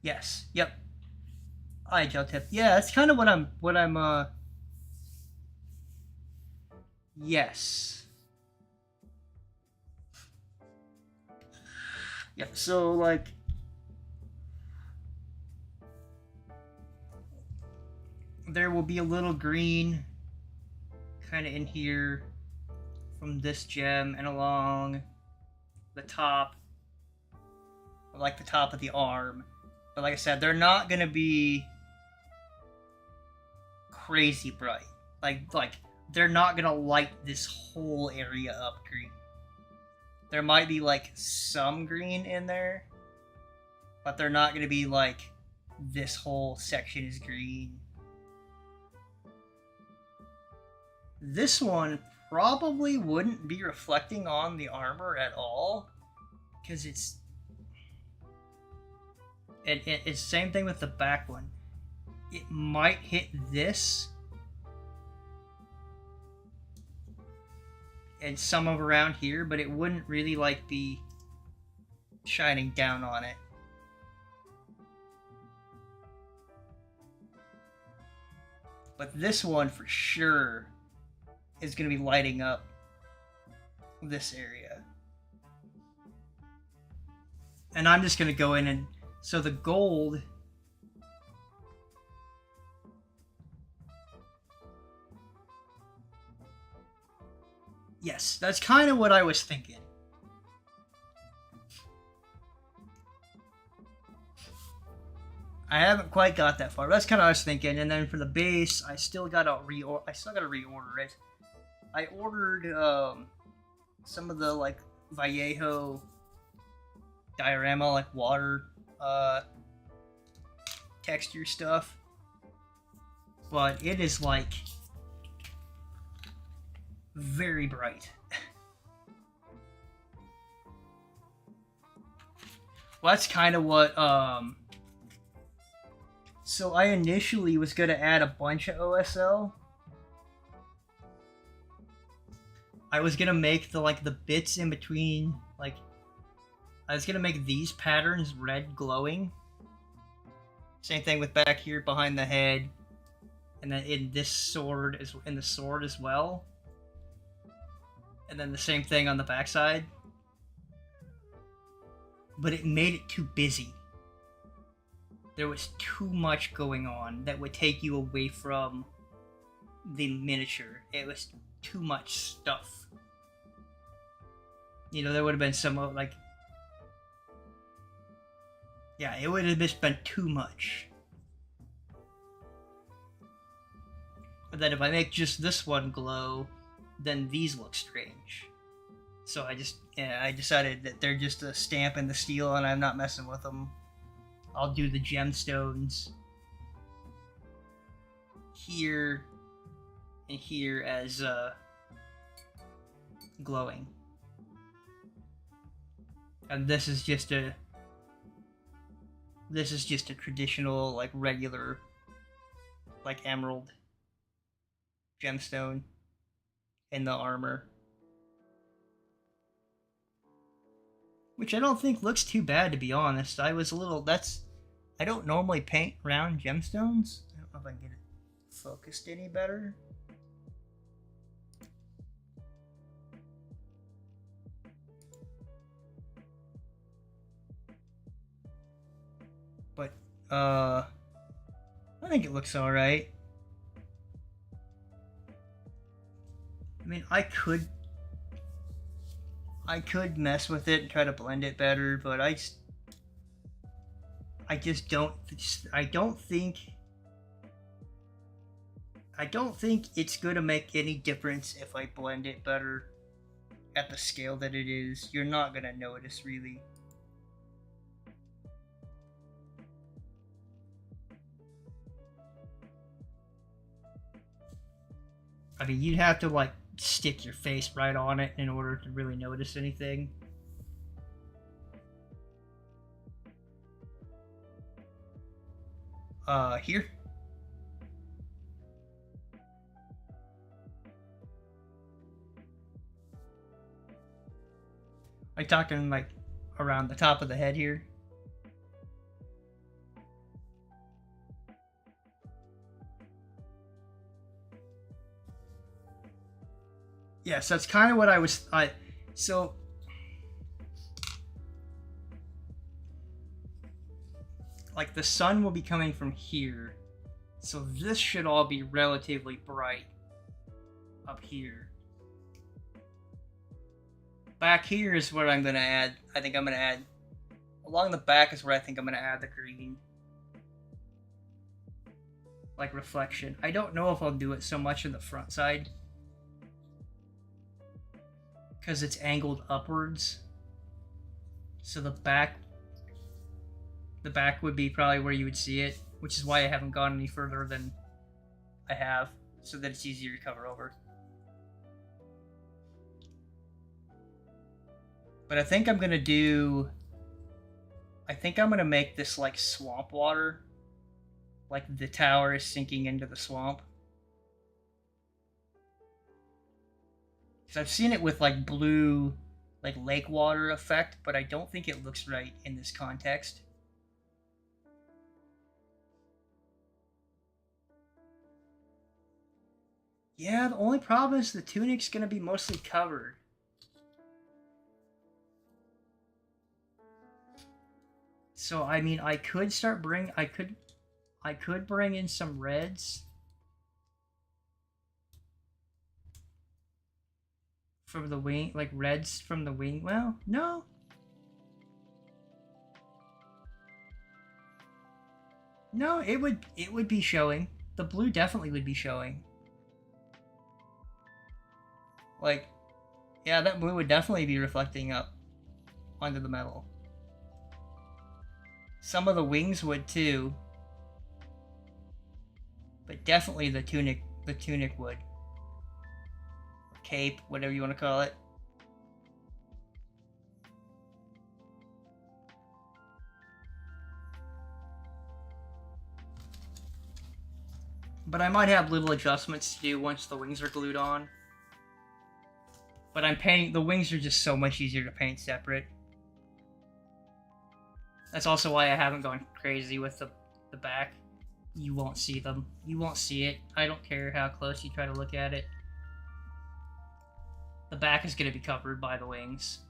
Yes. Yep. Hi, Gel Tip. Yeah, that's kind of what I'm yes. Yeah, so like there will be a little green kind of in here from this gem and along the top, like the top of the arm. But like I said, they're not gonna be crazy bright. Like they're not gonna light this whole area up green. There might be like some green in there, but they're not gonna be like this whole section is green. This one probably wouldn't be reflecting on the armor at all, because it's the same thing with the back one. It might hit this and some of around here, but it wouldn't really like be shining down on it. But this one for sure is going to be lighting up this area. And I'm just going to go in and... So the gold... Yes, that's kind of what I was thinking. I haven't quite got that far. That's kind of what I was thinking. And then for the base, I still gotta reorder it. I ordered some of the like Vallejo diorama, like water texture stuff, but it is like very bright. Well, that's kind of what so I initially was gonna add a bunch of OSL. I was gonna make the bits in between, like, I was gonna make these patterns red glowing. Same thing with back here behind the head, and then in this sword as well. And then the same thing on the backside. But it made it too busy. There was too much going on that would take you away from the miniature. It was too much stuff. You know, there would have been some, like... Yeah, it would have just been too much. But then if I make just this one glow, then these look strange. So I decided that they're just a stamp in the steel and I'm not messing with them. I'll do the gemstones here and here as glowing. And this is just a traditional, like, regular like emerald gemstone in the armor. Which I don't think looks too bad, to be honest. I don't normally paint round gemstones. I don't know if I can get it focused any better. But, I think it looks alright. I mean, I could mess with it and try to blend it better, but I don't think it's gonna make any difference if I blend it better at the scale that it is. You're not gonna notice, really. I mean, you'd have to like stick your face right on it in order to really notice anything. Here. I'm talking like around the top of the head here. Yes, that's kind of what so like the sun will be coming from here. So this should all be relatively bright up here. Back here is where I'm going to add, along the back is where I think I'm going to add the green. Like reflection. I don't know if I'll do it so much in the front side, because it's angled upwards. So the back would be probably where you would see it, which is why I haven't gone any further than I have, so that it's easier to cover over. But I think I'm gonna make this like swamp water, like the tower is sinking into the swamp. Because I've seen it with like blue, like lake water effect, but I don't think it looks right in this context. Yeah, the only problem is the tunic's gonna be mostly covered. So I mean, I could bring in some reds from the wing, like reds from the wing. Well, no. No, it would be showing. The blue definitely would be showing. Like, yeah, that blue would definitely be reflecting up onto the metal. Some of the wings would too. But definitely the tunic would. Cape, whatever you want to call it. But I might have little adjustments to do once the wings are glued on. But the wings are just so much easier to paint separate. That's also why I haven't gone crazy with the back. You won't see them. You won't see it. I don't care how close you try to look at it. The back is going to be covered by the wings.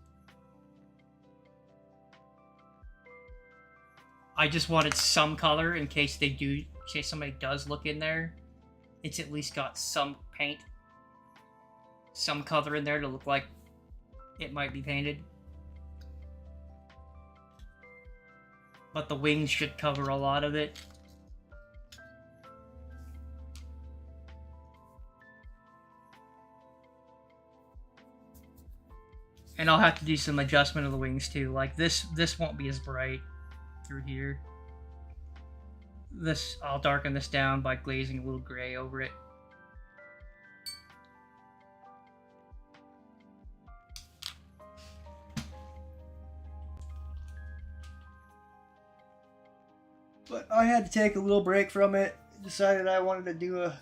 I just wanted some color in case somebody does look in there. It's at least got some paint, some color in there to look like it might be painted. But the wings should cover a lot of it. And I'll have to do some adjustment of the wings too. Like this won't be as bright through here. I'll darken this down by glazing a little gray over it. But I had to take a little break from it decided I wanted to do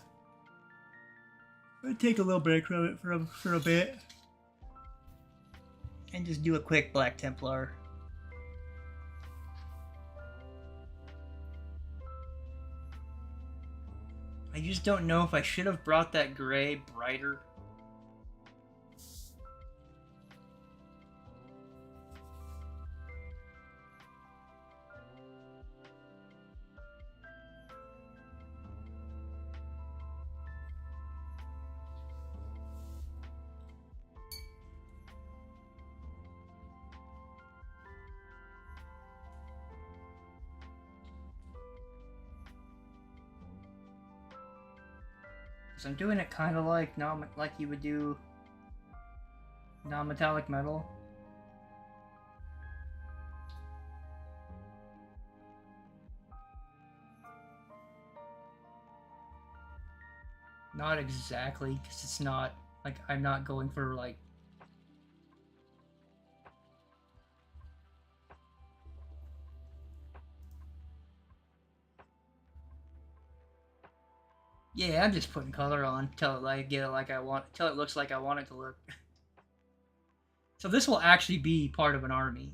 take a little break from it for a bit. And just do a quick Black Templar. I just don't know if I should have brought that gray brighter. So I'm doing it kind of like you would do non-metallic metal. Not exactly, because it's not like I'm not going for like yeah, I'm just putting color on till it till it looks like I want it to look. So this will actually be part of an army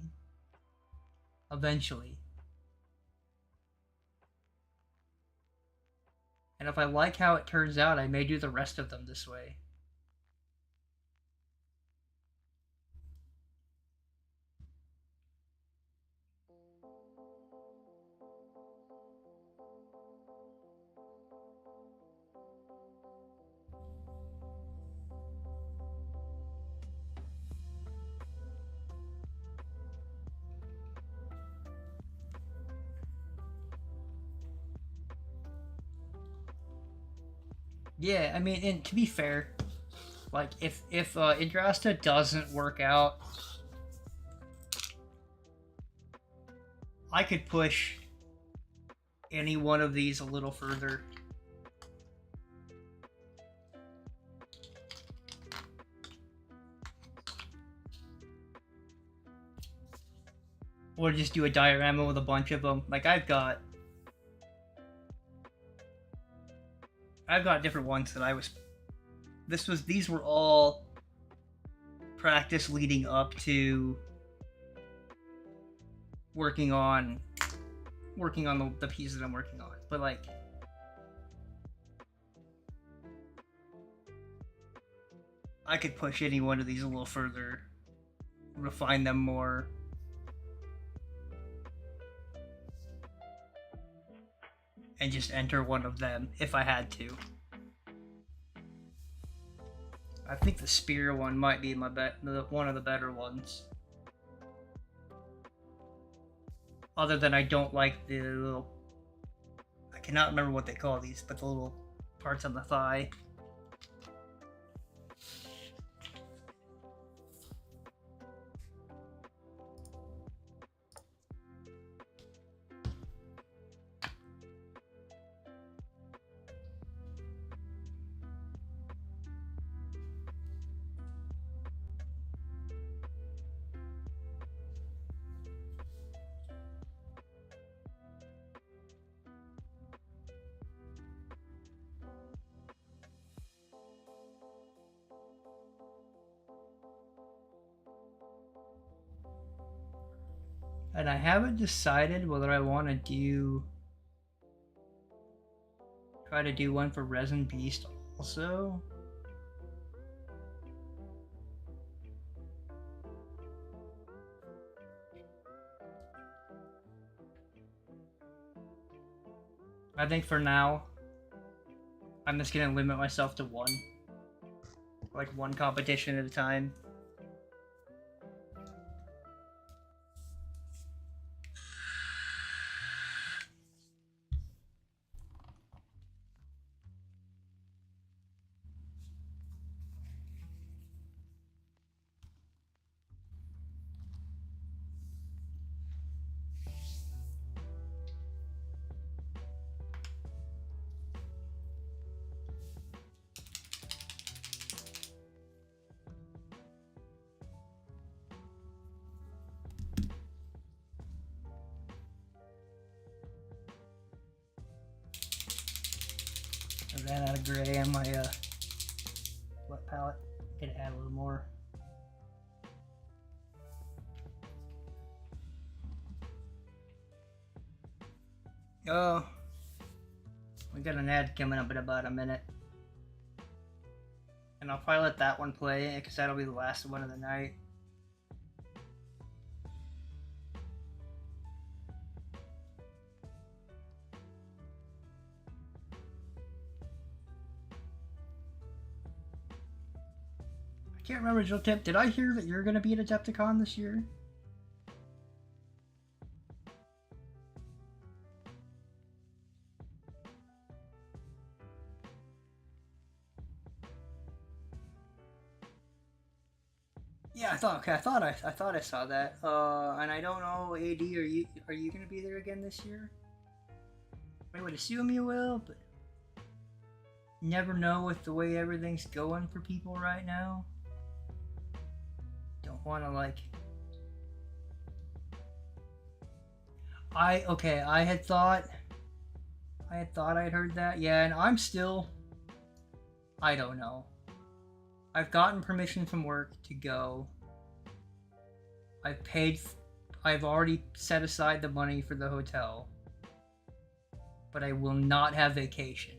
eventually. And if I like how it turns out, I may do the rest of them this way. Yeah, I mean, and to be fair, like if Yndrasta doesn't work out, I could push any one of these a little further. Or just do a diorama with a bunch of them. Like I've got different ones that I was. These were all practice leading up to working on the pieces I'm working on. But like, I could push any one of these a little further, refine them more. And just enter one of them if I had to. I think the spear one might be one of the better ones. Other than I don't like the little... I cannot remember what they call these, but the little parts on the thigh. And I haven't decided whether I want to try to do one for Resin Beast also. I think for now, I'm just gonna limit myself to one. Like one competition at a time. ran out of gray on my wet palette. Could add a little more. Oh, we got an ad coming up in about a minute. And I'll probably let that one play because that'll be the last one of the night. I can't remember, Jill Tip. Did I hear that you're going to be at Adepticon this year? Yeah, I thought I saw that. And I don't know, AD, are you going to be there again this year? I would assume you will, but never know with the way everything's going for people right now. Don't want to like. I had thought I'd heard that. Yeah, and I'm still. I don't know. I've gotten permission from work to go. I've already set aside the money for the hotel. But I will not have vacation.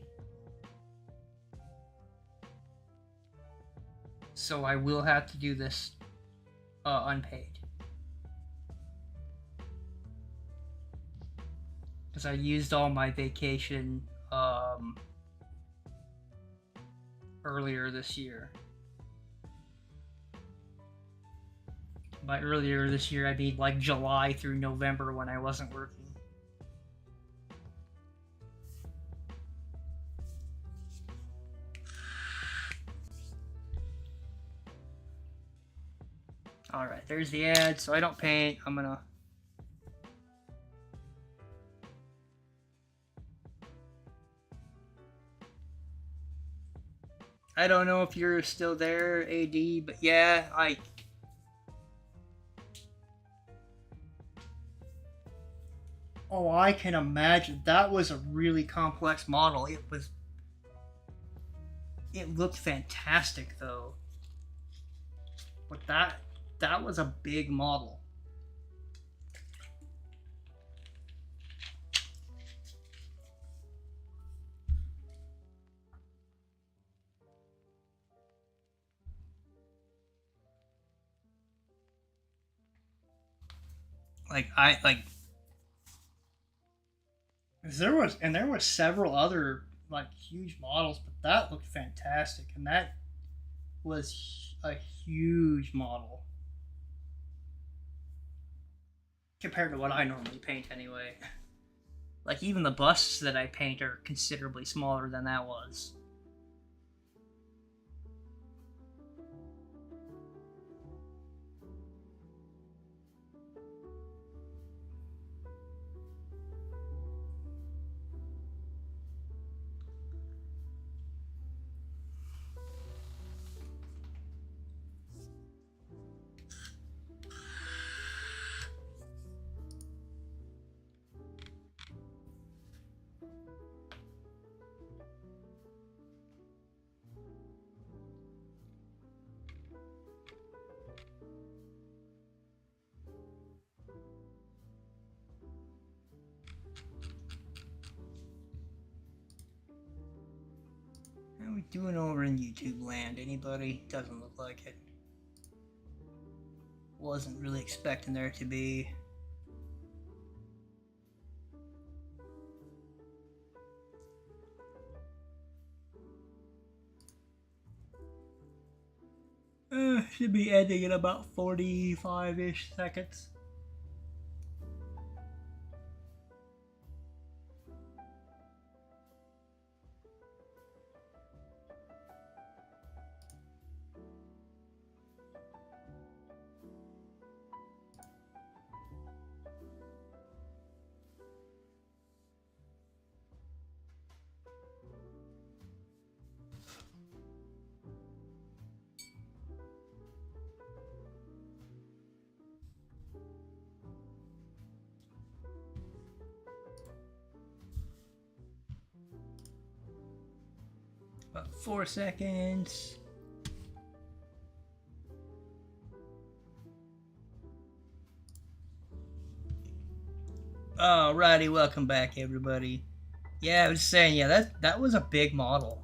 So I will have to do this unpaid. Because I used all my vacation earlier this year. By earlier this year, I mean like July through November when I wasn't working. Alright, there's the ad, so I don't paint. I'm gonna... I don't know if you're still there, AD, but yeah, Oh, I can imagine. That was a really complex model. It looked fantastic, though. But that was a big model. There was several other like huge models, but that looked fantastic, and that was a huge model compared to what I normally paint anyway. Like even the busts that I paint are considerably smaller than that was. How are we doing over in YouTube land? Anybody? Doesn't look like it. Wasn't really expecting there to be. Should be ending in about 45-ish seconds. 4 seconds. Alrighty, welcome back, everybody. Yeah, I was saying, yeah, that was a big model.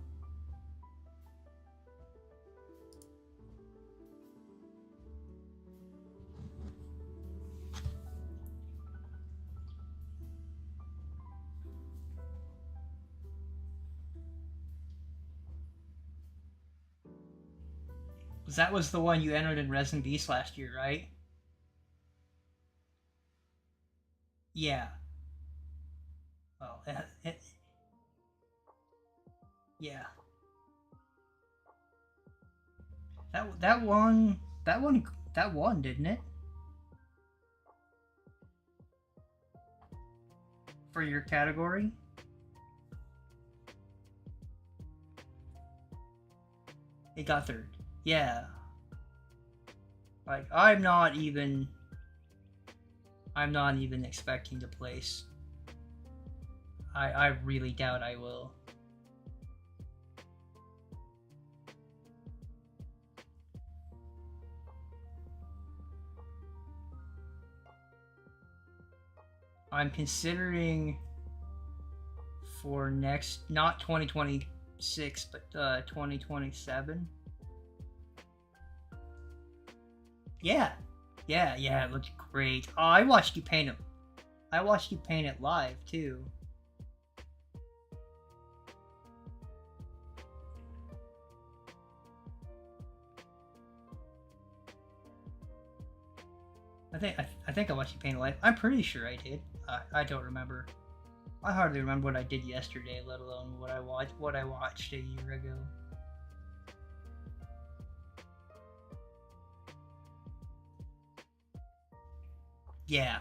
That was the one you entered in Resin Beast last year, right? Yeah. Well, yeah. That won, didn't it? For your category? It got third. Yeah. Like, I'm not even expecting to place. I really doubt I will. I'm considering for next, not 2026, but 2027. Yeah, it looked great. Oh, I watched you paint it. I watched you paint it live too. I think I watched you paint it live. I'm pretty sure I did. I don't remember. I hardly remember what I did yesterday, let alone what I watched a year ago. Yeah.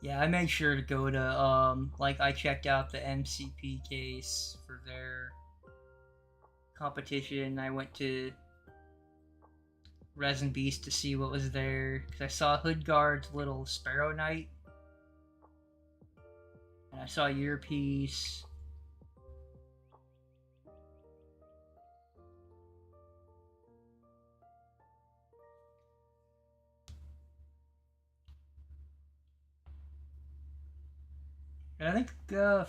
Yeah, I made sure to go to like I checked out the MCP case for their competition. I went to Resin Beast to see what was there because I saw Hoodguard's little Sparrow Knight, and I saw your piece. And I think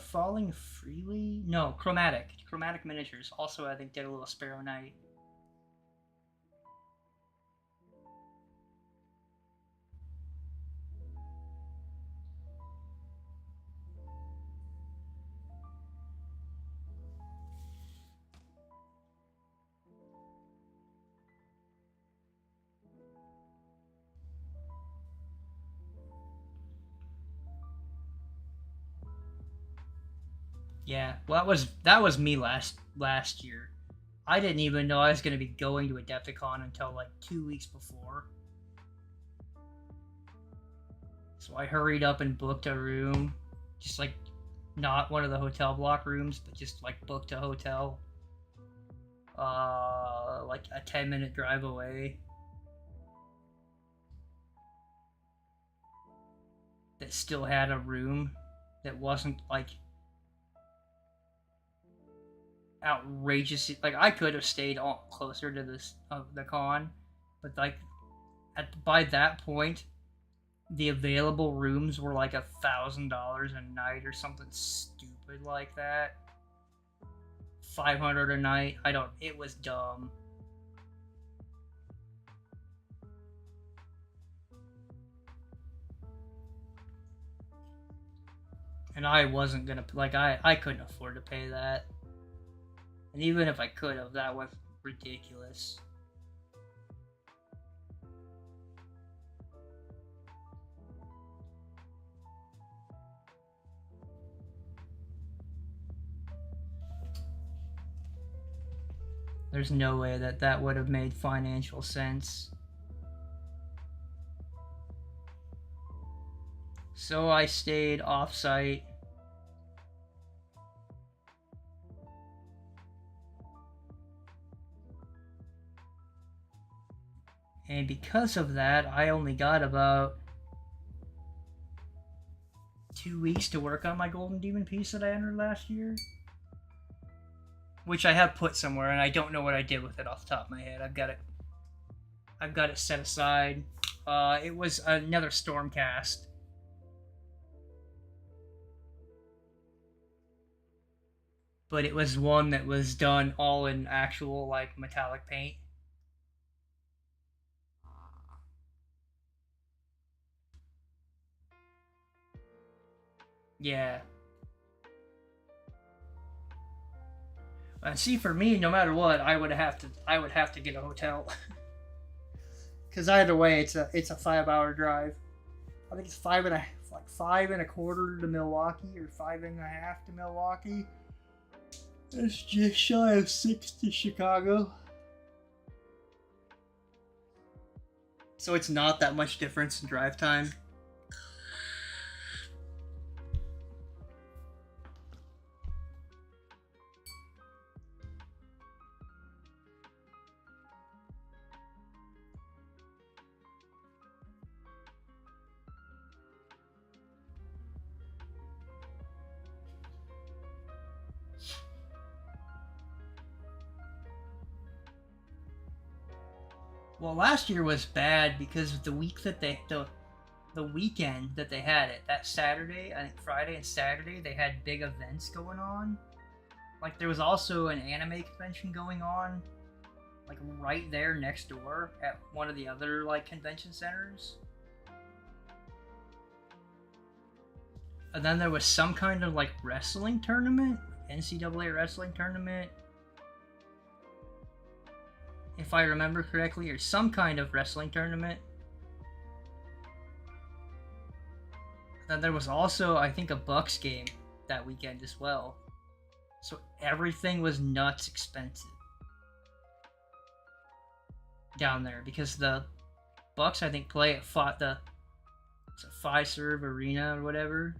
Falling Freely, no, Chromatic Miniatures also I think did a little Sparrow Knight. Yeah, well, that was me last year. I didn't even know I was going to be going to Adepticon until like 2 weeks before. So I hurried up and booked a room, just like not one of the hotel block rooms, but just like booked a hotel, like a 10-minute drive away. That still had a room that wasn't like outrageous. Like I could have stayed closer to this the con, but like by that point, the available rooms were like $1,000 a night or something stupid like that. 500 a night. It was dumb. And I wasn't gonna like I couldn't afford to pay that. And even if I could have, that was ridiculous. There's no way that would have made financial sense. So I stayed off-site. And because of that, I only got about 2 weeks to work on my Golden Demon piece that I entered last year. which I have put somewhere, and I don't know what I did with it off the top of my head. I've got it set aside. It was another Stormcast. But it was one that was done all in actual, like, metallic paint. Yeah. See, for me, no matter what, I would have to get a hotel. Because either way, it's a 5-hour drive. I think it's 5.25 to Milwaukee, or 5.5 to Milwaukee. It's just shy of 6 to Chicago. So it's not that much difference in drive time. Well, last year was bad because the weekend that they had it, that Saturday, I think Friday and Saturday, they had big events going on. Like, there was also an anime convention going on, like, right there next door at one of the other, like, convention centers. And then there was some kind of, like, wrestling tournament, NCAA wrestling tournament, if I remember correctly, or some kind of wrestling tournament. Then there was also, I think, a Bucks game that weekend as well. So everything was nuts expensive down there, because the Bucks, I think, play at it's a Fiserv Arena or whatever.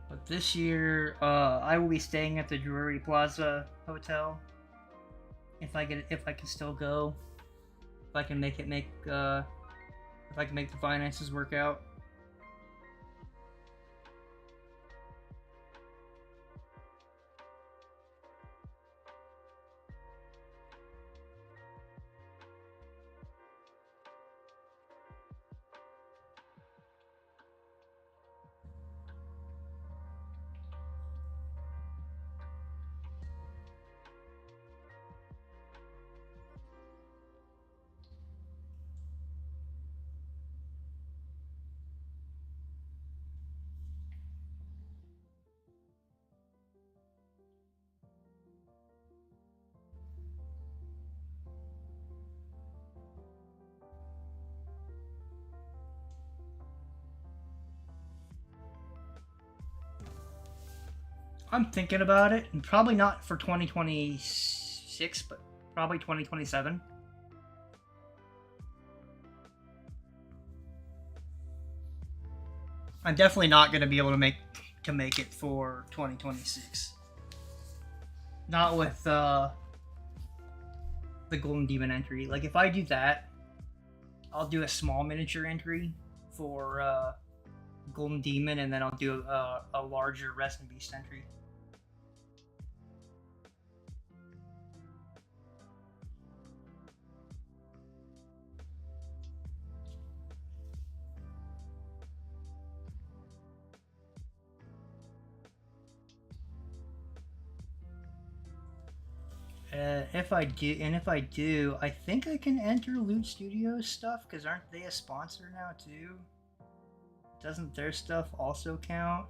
But this year, I will be staying at the Drury Plaza Hotel. If I can still go, if I can make the finances work out. I'm thinking about it, and probably not for 2026, but probably 2027. I'm definitely not going to be able to make it for 2026. Not with the Golden Demon entry. Like, if I do that, I'll do a small miniature entry for Golden Demon, and then I'll do a larger Resin Beast entry. If I do, I think I can enter Loot Studios stuff, because aren't they a sponsor now too? Doesn't their stuff also count?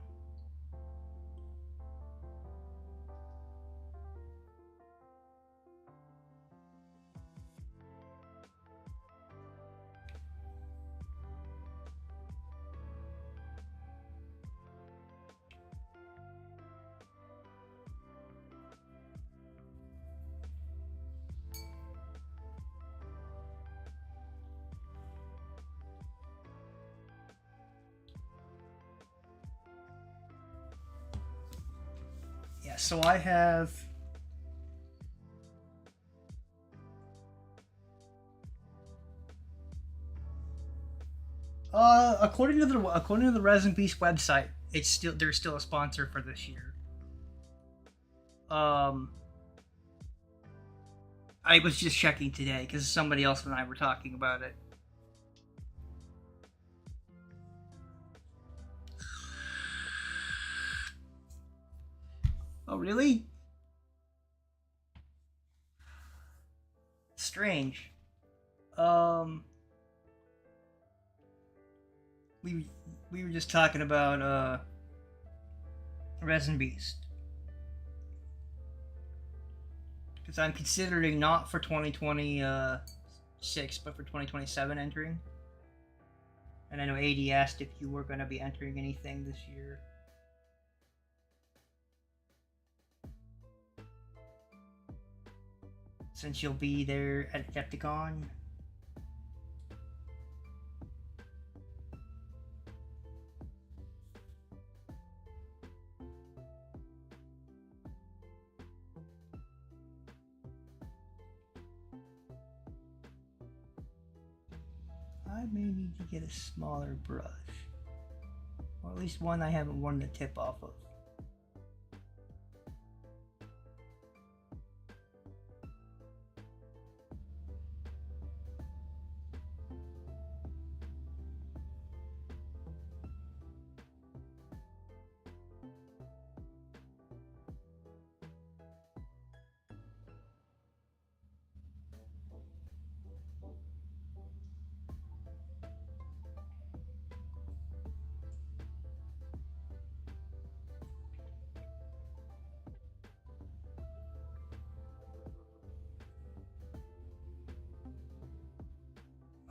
Yeah, so I have according to the Resin Beast website, they're still a sponsor for this year. I was just checking today because somebody else and I were talking about it. Oh, really? Strange. We were just talking about Resin Beast because I'm considering not for 2026 but for 2027 entering. And I know AD asked if you were going to be entering anything this year. Since you'll be there at Adepticon. I may need to get a smaller brush. Or at least one I haven't worn the tip off of.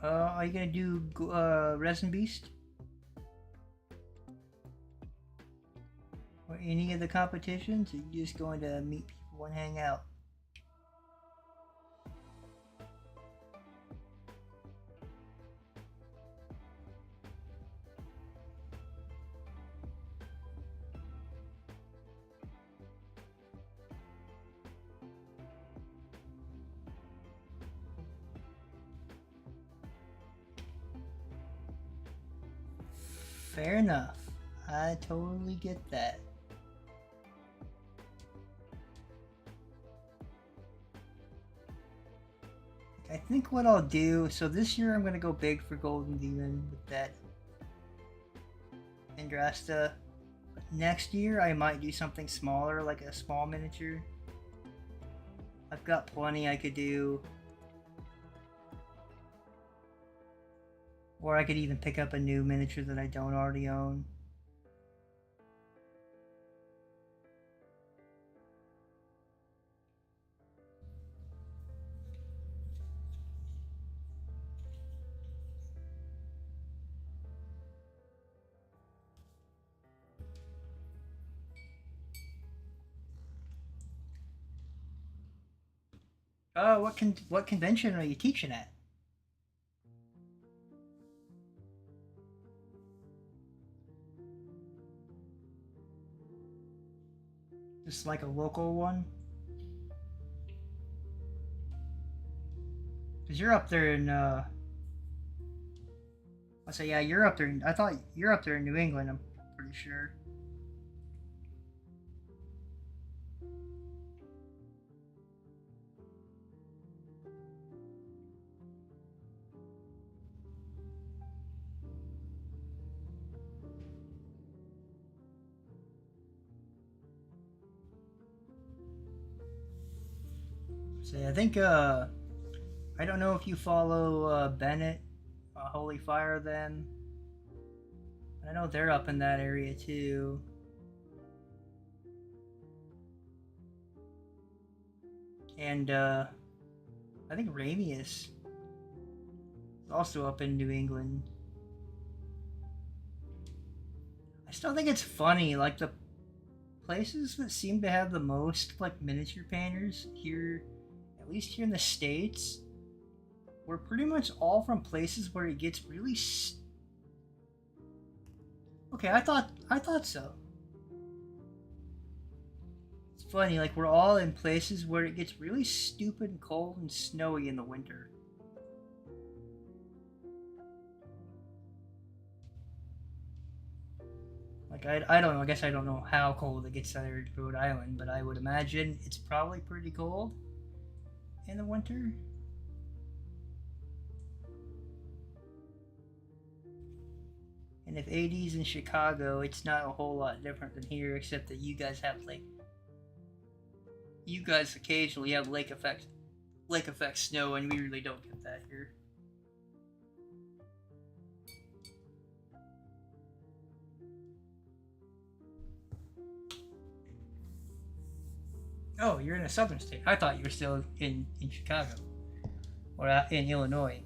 Are you gonna do Resin Beast? Or any of the competitions? Or are you just going to meet people and hang out? Fair enough. I totally get that. I think what I'll do, so this year I'm going to go big for Golden Demon with that Yndrasta. Next year I might do something smaller, like a small miniature. I've got plenty I could do. Or I could even pick up a new miniature that I don't already own. What convention are you teaching at? Just like a local one? Cause you're up there in I say yeah, you're up there. I thought you're up there in New England. I'm pretty sure. So I think I don't know if you follow Bennett, Holy Fire. Then I know they're up in that area too. And I think Ramius is also up in New England. I still think it's funny, like the places that seem to have the most like miniature painters here, at least here in the States, we're pretty much all from places where it gets really okay, I thought so. funny, like we're all in places where it gets really stupid cold and snowy in the winter. Like I don't know, I guess I don't know how cold it gets there in Rhode Island, but I would imagine it's probably pretty cold in the winter. And if 80's in Chicago, it's not a whole lot different than here, except that you guys have like, you guys occasionally have lake effect snow, and we really don't get that here. Oh, you're in a southern state. I thought you were still in Chicago or in Illinois.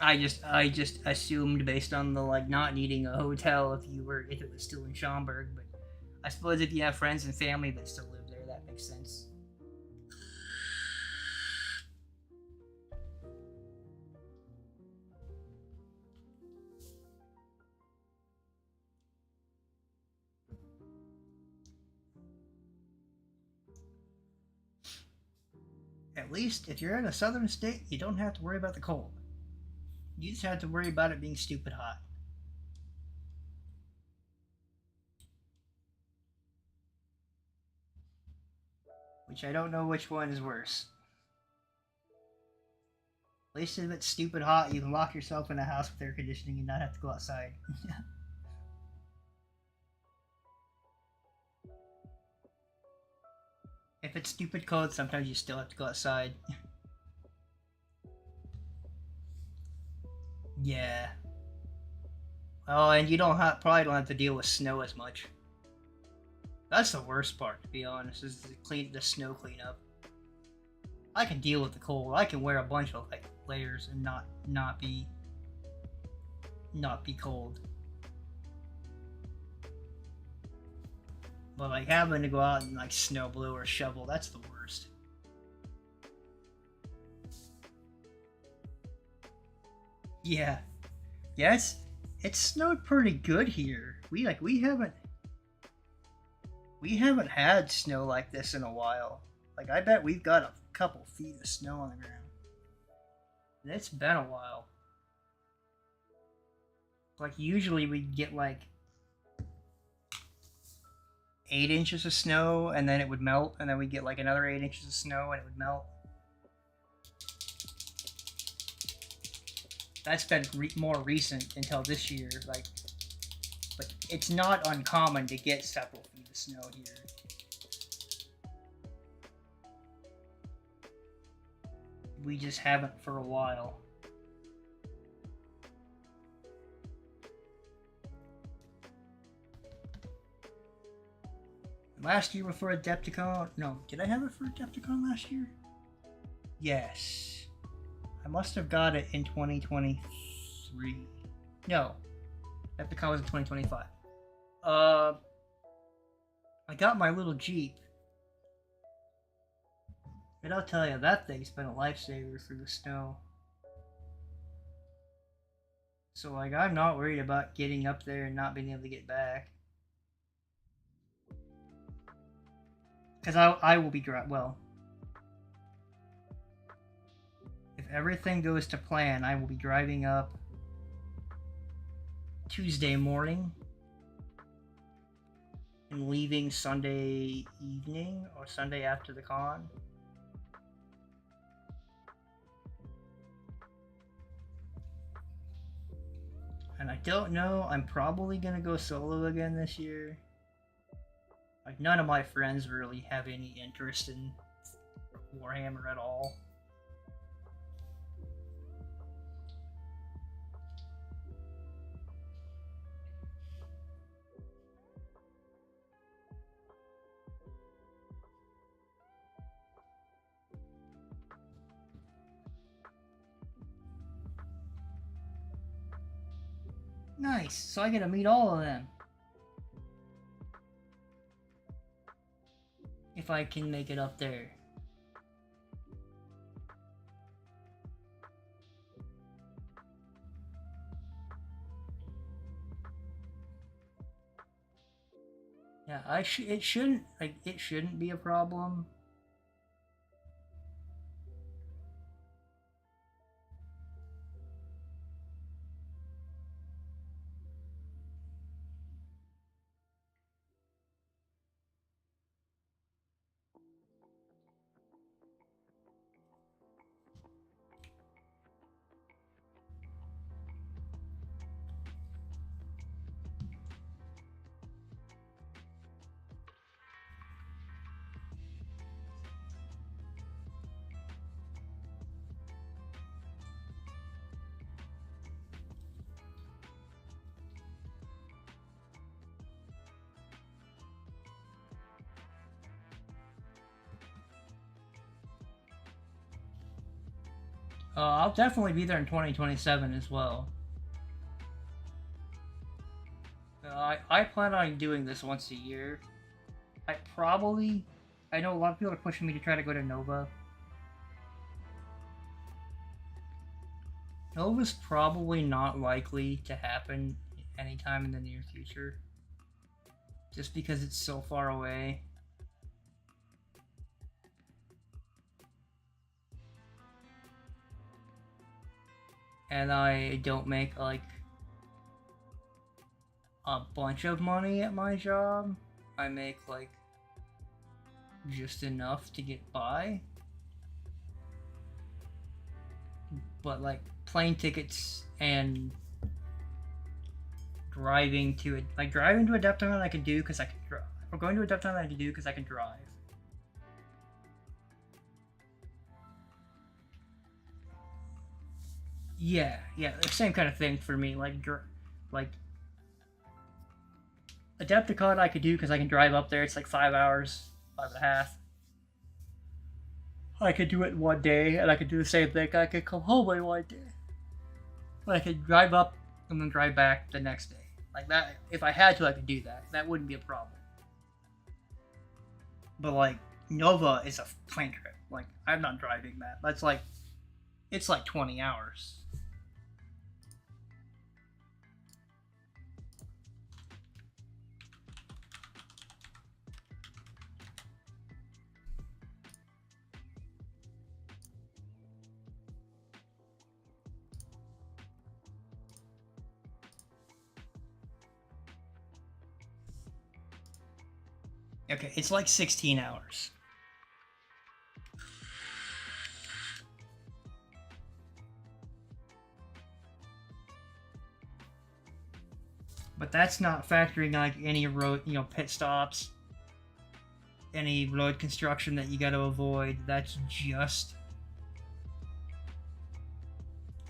I just assumed based on the like not needing a hotel if it was still in Schaumburg, but I suppose if you have friends and family that still live there, that makes sense. At least if you're in a southern state, you don't have to worry about the cold. You just have to worry about it being stupid hot. Which I don't know which one is worse. At least if it's stupid hot, you can lock yourself in a house with air conditioning and not have to go outside. If it's stupid cold, sometimes you still have to go outside. Yeah. Oh, and you probably don't have to deal with snow as much. That's the worst part, to be honest, is the snow cleanup. I can deal with the cold. I can wear a bunch of like layers and not be cold. But like having to go out and like snow blow or shovel, that's the worst. Yeah. Yeah, it's snowed pretty good here. We haven't had snow like this in a while. Like I bet we've got a couple feet of snow on the ground. And it's been a while. Like usually we'd get like 8 inches of snow and then it would melt, and then we'd get like another 8 inches of snow and it would melt. That's been more recent until this year. Like, but it's not uncommon to get several feet of snow here. We just haven't for a while. Last year before Adepticon, no, did I have it for Adepticon last year? Yes. I must have got it in 2023. No, Adepticon was in 2025. I got my little Jeep. And I'll tell you, that thing's been a lifesaver through the snow. So, like, I'm not worried about getting up there and not being able to get back. Because I will be well, if everything goes to plan, I will be driving up Tuesday morning and leaving Sunday evening or Sunday after the con. And I don't know, I'm probably going to go solo again this year. Like, none of my friends really have any interest in Warhammer at all. Nice, so I get to meet all of them. If I can make it up there. it shouldn't, like, it shouldn't be a problem. I'll definitely be there in 2027 as well. I plan on doing this once a year. I know a lot of people are pushing me to try to go to Nova. Nova's probably not likely to happen anytime in the near future. Just because it's so far away. And I don't make, like, a bunch of money at my job. I make, like, just enough to get by. But, like, plane tickets and driving to Adepticon I can do because I can drive. Or going to Adepticon I can do because I can drive. Yeah, the same kind of thing for me. Like Adepticon I could do because I can drive up there. It's like 5 hours, 5.5. I could do it in one day, and I could do the same thing. I could come home in one day. But I could drive up and then drive back the next day. Like that, if I had to, I could do that. That wouldn't be a problem. But like, Nova is a plane trip. Like, I'm not driving that. That's like, it's like 20 hours. Okay, it's like 16 hours. But that's not factoring like any road, pit stops, any road construction that you got to avoid. That's just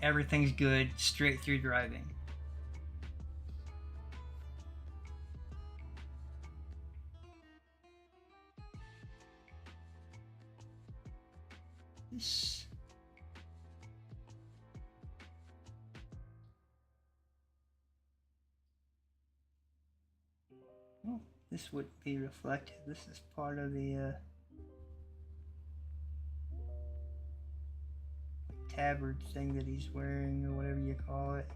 everything's good, straight through driving. This... Oh, this would be reflective. This is part of the tabard thing that he's wearing, or whatever you call it.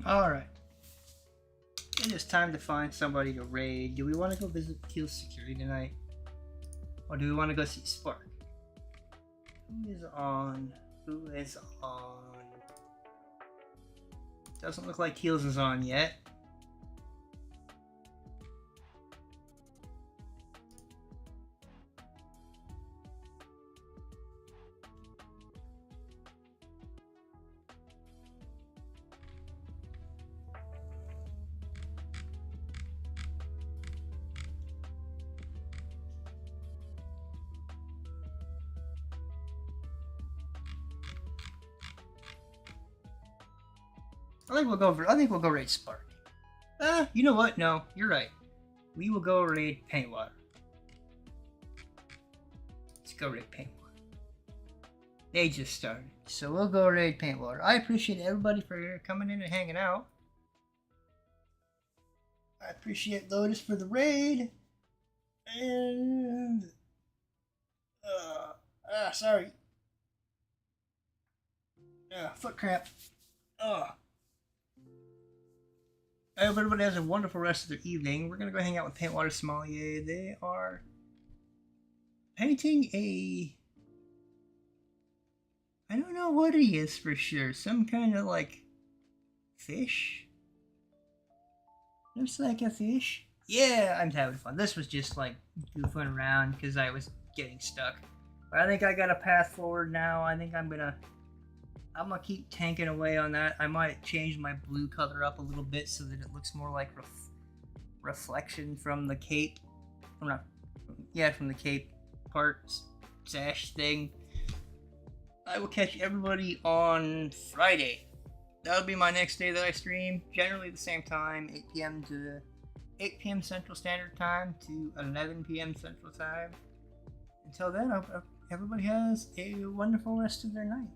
Alright. It is time to find somebody to raid. Do we want to go visit Teal's security tonight? Or do we want to go see Spark? Who is on? Who is on? Doesn't look like Teal's is on yet. I think we'll go raid Spark. You know what? No, you're right. We will go raid Paintwater. Let's go raid Paintwater. They just started, so we'll go raid Paintwater. I appreciate everybody for coming in and hanging out. I appreciate Lotus for the raid. And sorry. Foot cramp. I hope everybody has a wonderful rest of their evening. We're going to go hang out with Paintwater Sommelier. They are painting a... I don't know what he is for sure. Some kind of like fish? Looks like a fish. Yeah, I'm having fun. This was just like goofing around because I was getting stuck. But I think I got a path forward now. I think I'm gonna keep tanking away on that. I might change my blue color up a little bit so that it looks more like reflection from the cape. From the cape part sash thing. I will catch everybody on Friday. That'll be my next day that I stream. Generally the same time, 8 p.m. Central Standard Time to 11 p.m. Central Time. Until then, I hope everybody has a wonderful rest of their night.